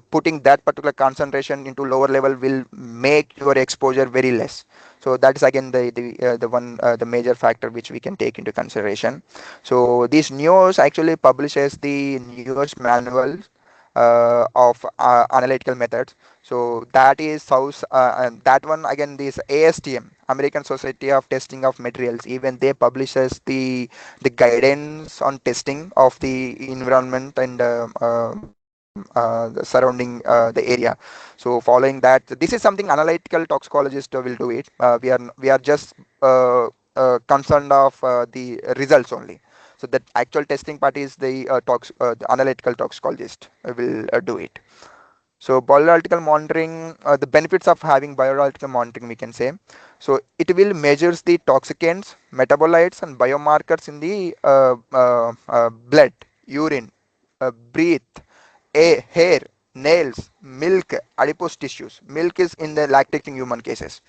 putting that particular concentration into lower level will make your exposure very less. So that is again the major factor which we can take into consideration. So this news actually publishes the newest manuals of analytical methods. So that is South, and that one again, this ASTM, American Society of Testing of Materials, even they publishes the guidance on testing of the environment and surrounding the area. So following that, this is something analytical toxicologist will do it. We are just concerned of the results only. So the actual testing part is the analytical toxicologist will do it. So biological monitoring, the benefits of having biological monitoring, we can say. So it will measures the toxicants, metabolites, and biomarkers in the blood, urine, breath, hair, nails, milk, adipose tissues. Milk is in the lactating human cases.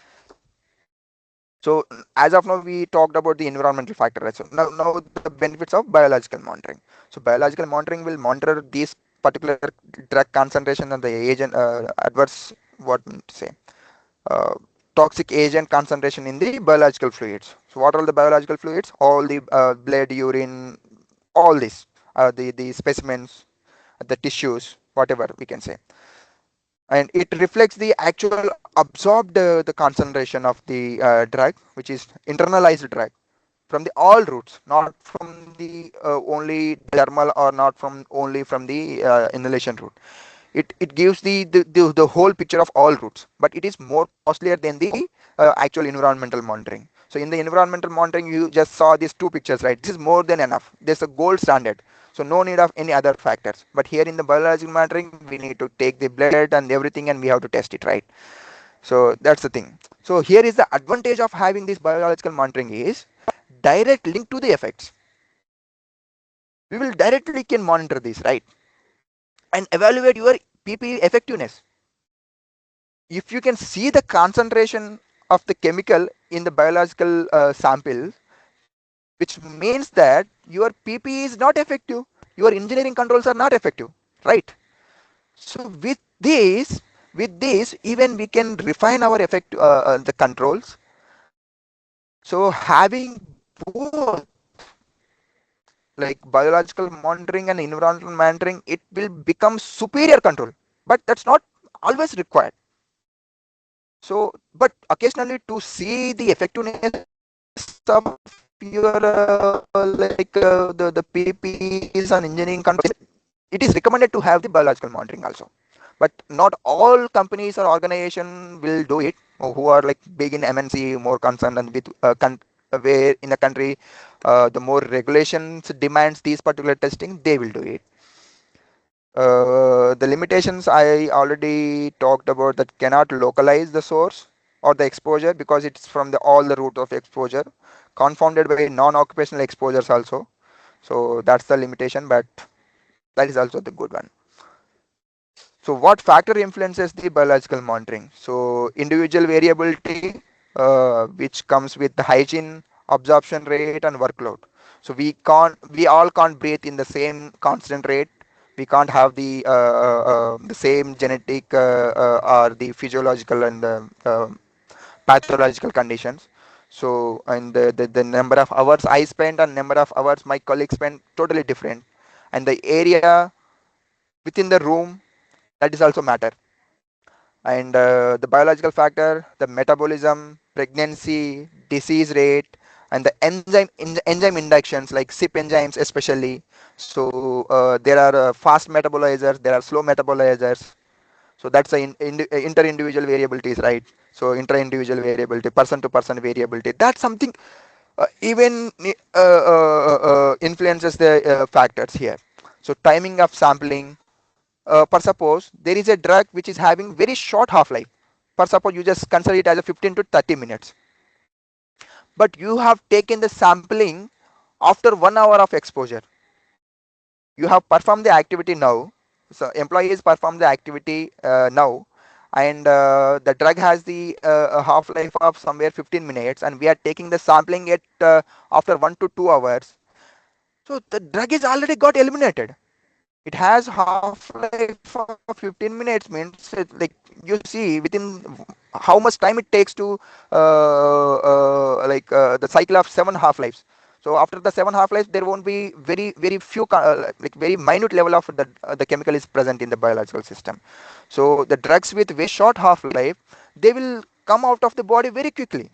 So as of now, we talked about the environmental factor, right? So now the benefits of biological monitoring. So biological monitoring will monitor these particular drug concentration and the agent adverse, what to say, uh, toxic agent concentration in the biological fluids. So what are the biological fluids? All the blood, urine, all this, the specimens, the tissues, whatever we can say, and it reflects the actual absorbed the concentration of the drug, which is internalized drug from the all routes, not from the only dermal or not from only from the inhalation route. It gives the whole picture of all routes, but it is more costlier than the actual environmental monitoring. So in the environmental monitoring, you just saw these two pictures, right? This is more than enough. There's a gold standard. So no need of any other factors. But here in the biological monitoring, we need to take the blood and everything, and we have to test it, right? So that's the thing. So here is the advantage of having this biological monitoring is direct link to the effects. We will directly can monitor this, right, and evaluate your PPE effectiveness. If you can see the concentration of the chemical in the biological sample, which means that your PPE is not effective, your engineering controls are not effective, right? So with this, even we can refine our effect the controls. So having both like biological monitoring and environmental monitoring, it will become superior control, but that's not always required. So, but occasionally to see the effectiveness of your the PPs and engineering controls, it is recommended to have the biological monitoring also. But not all companies or organization will do it, or who are like big in MNC, more concerned and with where in the country the more regulations demands these particular testing, they will do it. The limitations I already talked about, that cannot localize the source or the exposure because it's from the all the route of exposure, confounded by non-occupational exposures also. So that's the limitation, but that is also the good one. So what factor influences the biological monitoring? So individual variability, which comes with the hygiene, absorption rate, and workload. So we all can't breathe in the same constant rate. We can't have the same genetic or the physiological and the pathological conditions. So and the number of hours I spend and number of hours my colleagues spend totally different, and the area within the room, that is also matter. And the biological factor, the metabolism, pregnancy, disease rate, and the enzyme inductions like CYP enzymes especially. So there are fast metabolizers, there are slow metabolizers. So that's the inter-individual variabilities, right? So inter-individual variability, person-to-person variability. That's something even influences the factors here. So timing of sampling, per suppose there is a drug which is having very short half-life. Per suppose you just consider it as a 15 to 30 minutes, but you have taken the sampling after 1 hour of exposure. You have performed the activity now. So employees perform the activity now, and the drug has the half-life of somewhere 15 minutes, and we are taking the sampling at after 1 to 2 hours. So the drug is already got eliminated. It has half-life of 15 minutes, means like you see within how much time it takes to the cycle of 7 half-lives. So after the 7 half-lives, there won't be very few like very minute level of the chemical is present in the biological system. So the drugs with very short half-life, they will come out of the body very quickly,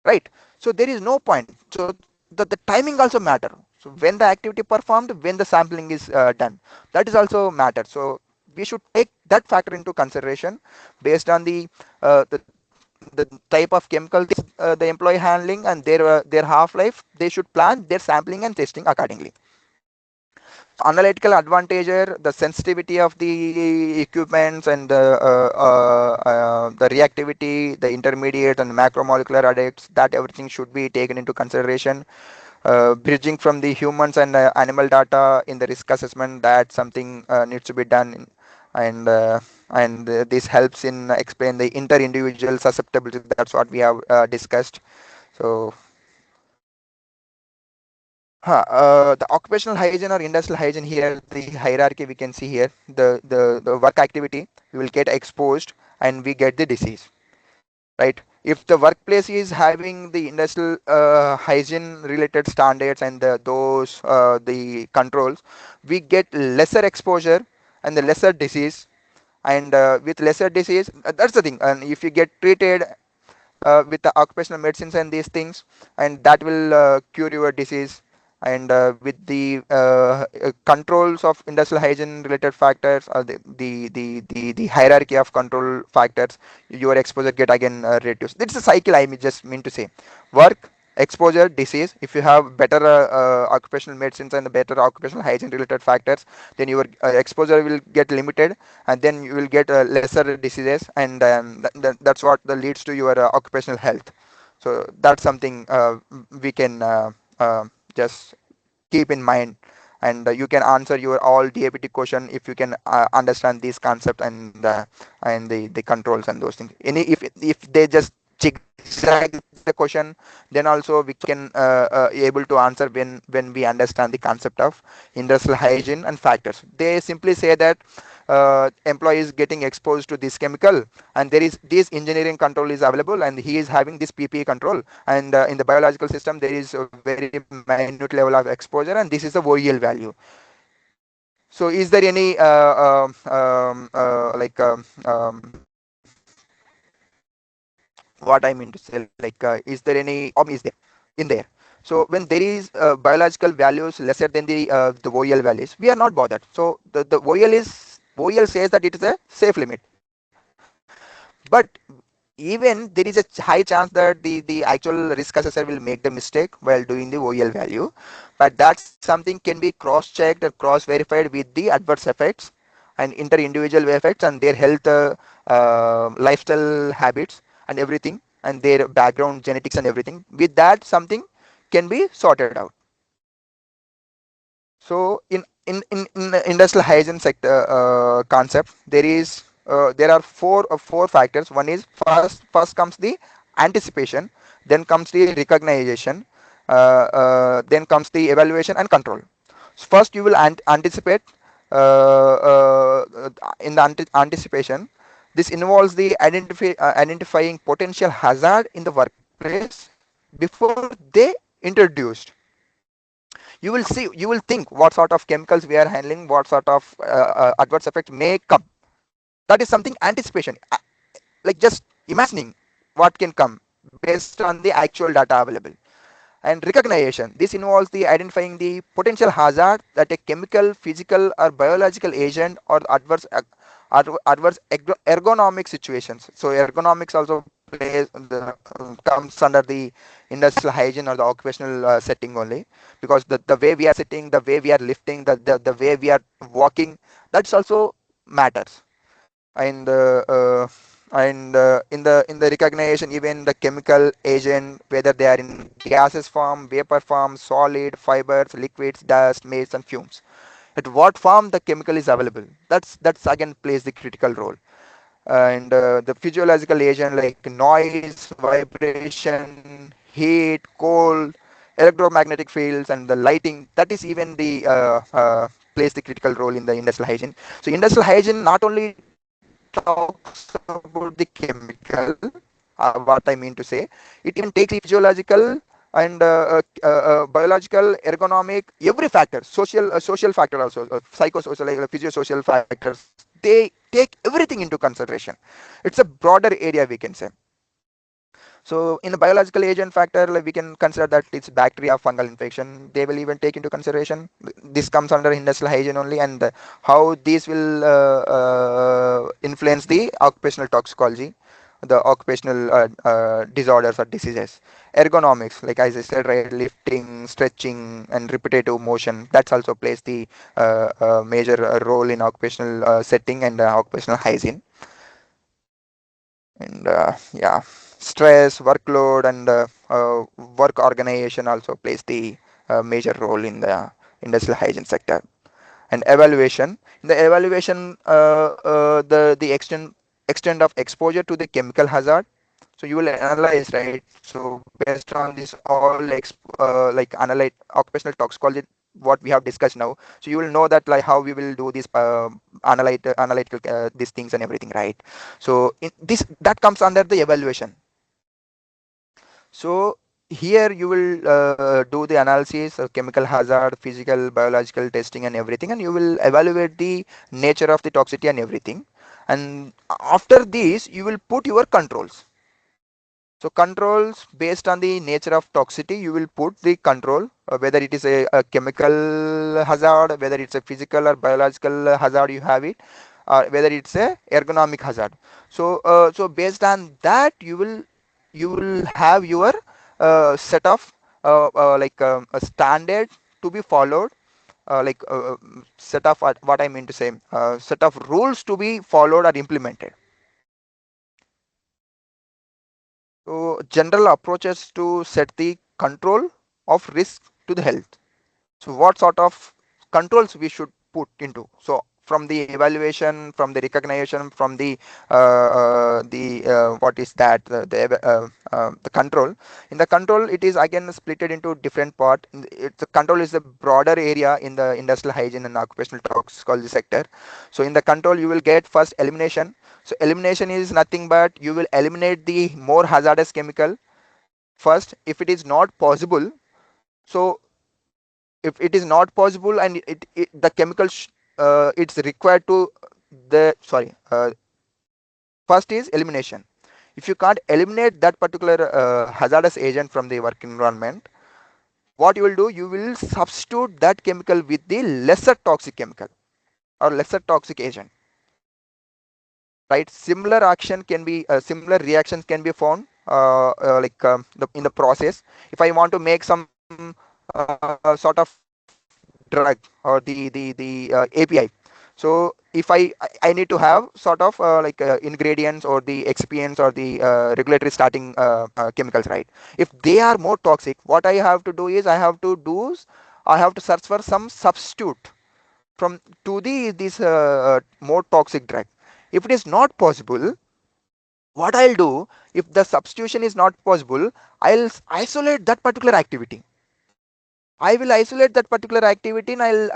right? So there is no point. So the timing also matter. So when the activity performed, when the sampling is done, that is also matter. So we should take that factor into consideration based on the type of chemical the employee handling and their half life. They should plan their sampling and testing accordingly. Analytical advantage here, the sensitivity of the equipments and the reactivity, the intermediate and macromolecular adducts, that everything should be taken into consideration. Bridging from the humans and animal data in the risk assessment, that something needs to be done and this helps in explain the inter-individual susceptibility. That's what we have discussed. So the occupational hygiene or industrial hygiene, here the hierarchy we can see here. The work activity, we will get exposed and we get the disease, right? If the workplace is having the industrial hygiene related standards and the controls, we get lesser exposure and the lesser disease. And with lesser disease, that's the thing. And if you get treated with the occupational medicines and these things, and that will cure your disease. And with the controls of industrial hygiene related factors, or the hierarchy of control factors, your exposure get again reduced. It's a cycle, I just mean to say. Work, exposure, disease. If you have better occupational medicines and better occupational hygiene related factors, then your exposure will get limited, and then you will get lesser diseases, and that's what leads to your occupational health. So that's something we can just keep in mind, and you can answer your all DABT question if you can understand these concepts and the controls and those things. Any if they just zigzag the question, then also we can able to answer when we understand the concept of industrial hygiene and factors. They simply say that employee is getting exposed to this chemical, and there is this engineering control is available, and he is having this PPE control, and in the biological system there is a very minute level of exposure, and this is the OEL value. So is there any what I mean to say, is there any problem is there in there? So when there is biological values lesser than the OEL values, we are not bothered. So the OEL says that it is a safe limit, but even there is a high chance that the actual risk assessor will make the mistake while doing the OEL value, but that's something can be cross checked or cross verified with the adverse effects and inter individual effects and their health lifestyle habits and everything, and their background genetics and everything. With that, something can be sorted out. So in the industrial hygiene sector concept, there are four factors. One is first comes the anticipation, then comes the recognition, then comes the evaluation and control. So first, you will anticipate. In the anticipation, this involves the identifying potential hazard in the workplace before they introduced. You will think what sort of chemicals we are handling, what sort of adverse effects may come. That is something anticipation, like just imagining what can come based on the actual data available. And recognition, this involves the identifying the potential hazard that a chemical, physical or biological agent or adverse ergonomic situations. So ergonomics also comes under the industrial hygiene or the occupational setting only, because the way we are sitting, the way we are lifting, the way we are walking, that's also matters. And in the recognition, even the chemical agent, whether they are in gases form, vapor form, solid, fibers, liquids, dust, maze and fumes, at what form the chemical is available, that's again plays the critical role. And the physiological agent like noise, vibration, heat, cold, electromagnetic fields and the lighting, that is even the plays the critical role in the industrial hygiene. So industrial hygiene not only talks about the chemical, what I mean to say, it even takes the physiological and biological, ergonomic, every factor, social factor also, psychosocial, like physiosocial factors, they take everything into consideration. It's a broader area, we can say. So in the biological agent factor, like we can consider that it's bacteria, fungal infection. They will even take into consideration. This comes under industrial hygiene only, and how these will influence the occupational toxicology, the occupational disorders or diseases. Ergonomics, like as I said, right, lifting, stretching, and repetitive motion. That's also plays the major role in occupational setting and occupational hygiene. And yeah, stress, workload and work organization also plays the major role in the industrial hygiene sector. And evaluation, in the evaluation, the extent of exposure to the chemical hazard. So you will analyze, right? So based on this all like analyze occupational toxicology, what we have discussed now, so you will know that like how we will do this analytical these things and everything, right? So in this, that comes under the evaluation. So here you will do the analysis of chemical hazard, physical, biological testing and everything, and you will evaluate the nature of the toxicity and everything. And after this, you will put your controls. So controls based on the nature of toxicity, you will put the control, whether it is a chemical hazard, whether it's a physical or biological hazard you have it, or whether it's a ergonomic hazard. So based on that, you will have your set of a standard to be followed, set of what I mean to say, set of rules to be followed or implemented. So general approaches to set the control of risk to the health. So what sort of controls we should put into? So from the evaluation, from the recognition, from the what is that the control. In the control, it is again split it into different part. It's the control is a broader area in the industrial hygiene and occupational toxicology sector. So in the control, you will get first elimination. So elimination is nothing but you will eliminate the more hazardous chemical first. If it is not possible, so if it is not possible and the chemical it's required to the sorry first is elimination. If you can't eliminate that particular hazardous agent from the work environment, what you will do, you will substitute that chemical with the lesser toxic chemical or lesser toxic agent, right? Similar action can be similar reactions can be found in the process. If I want to make some sort of drug or the API, so if I need to have sort of ingredients or the excipients or the regulatory starting chemicals, right? If they are more toxic, what I have to do is I have to search for some substitute from to the this more toxic drug. If it is not possible, what I'll do, if the substitution is not possible, I'll isolate that particular activity. I will isolate that particular activity and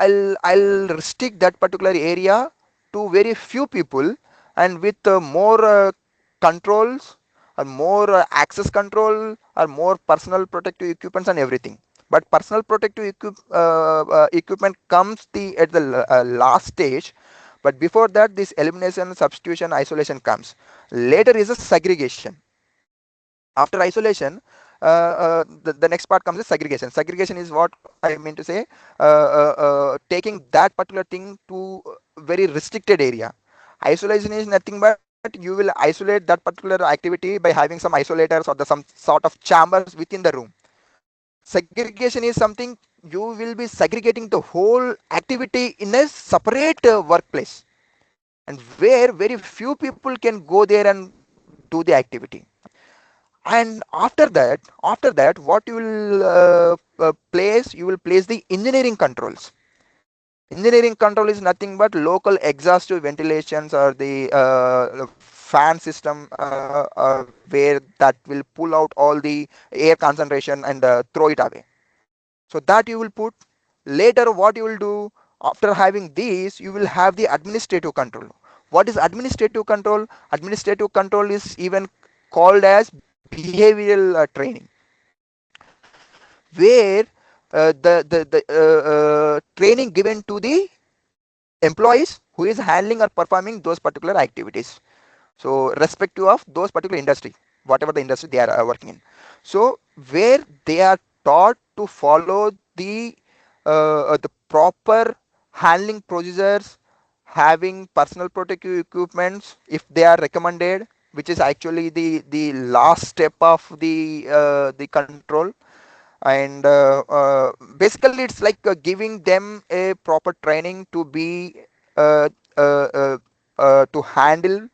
I'll restrict that particular area to very few people, and with more controls or more access control or more personal protective equipments and everything. But personal protective equipment comes at the last stage. But before that, this elimination, substitution, isolation comes. Later is a segregation. After isolation, the next part comes is segregation. Segregation is what I mean to say, taking that particular thing to very restricted area. Isolation is nothing but you will isolate that particular activity by having some isolators or some sort of chambers within the room. Segregation is something you will be segregating the whole activity in a separate workplace, and where very few people can go there and do the activity. And after that what you will place, you will place the engineering controls. Engineering control is nothing but local exhaustive ventilations or the fan system where that will pull out all the air concentration and throw it away. So that you will put. Later what you will do, after having these, you will have the administrative control. What is administrative control? Administrative control is even called as behavioral training, where the training given to the employees who is handling or performing those particular activities. So respective of those particular industry, whatever the industry they are working in. So where they are taught to follow the proper handling procedures, having personal protective equipments if they are recommended, which is actually the last step of the control. And basically it's like giving them a proper training to be uh, uh, uh, to handle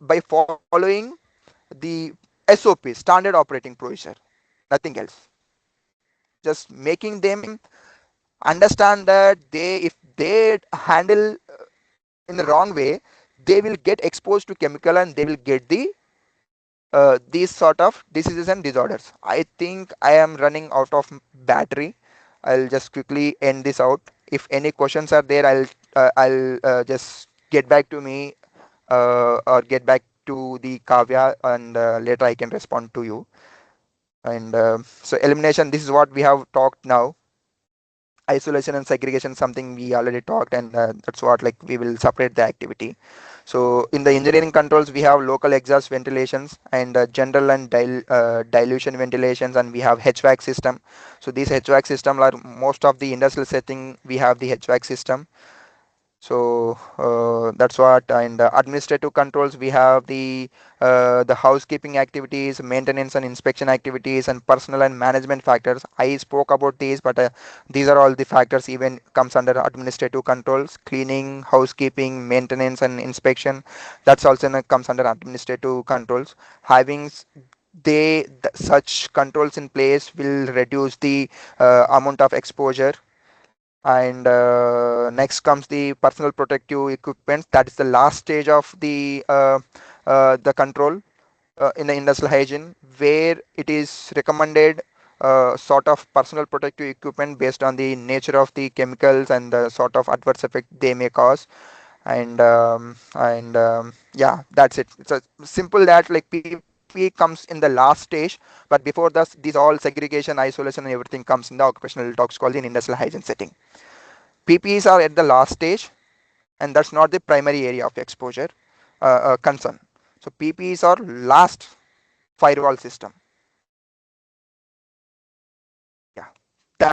by following the SOP, standard operating procedure, nothing else. Just making them understand that if they handle in the wrong way, they will get exposed to chemical and they will get these sort of diseases and disorders. I think I am running out of battery. I'll just quickly end this out. If any questions are there, I'll just get back to me or get back to the Kavya, and later I can respond to you. And so elimination, this is what we have talked now. Isolation and segregation, something we already talked, and that's what like we will separate the activity. So in the engineering controls, we have local exhaust ventilations and general and dilution ventilations, and we have HVAC system. So these HVAC system are most of the industrial setting, we have the HVAC system. So that's what. And administrative controls, we have the housekeeping activities, maintenance and inspection activities, and personal and management factors. I spoke about these, but these are all the factors even comes under administrative controls. Cleaning, housekeeping, maintenance, and inspection. That's also comes under administrative controls. Having such controls in place will reduce the amount of exposure. And next comes the personal protective equipment. That is the last stage of the control in the industrial hygiene, where it is recommended sort of personal protective equipment based on the nature of the chemicals and the sort of adverse effect they may cause. And yeah, that's it. It's a simple that like PPE comes in the last stage, but before this, these all segregation, isolation, and everything comes in the occupational toxicology and industrial hygiene setting. PPEs are at the last stage, and that's not the primary area of exposure concern. So PPEs are last firewall system.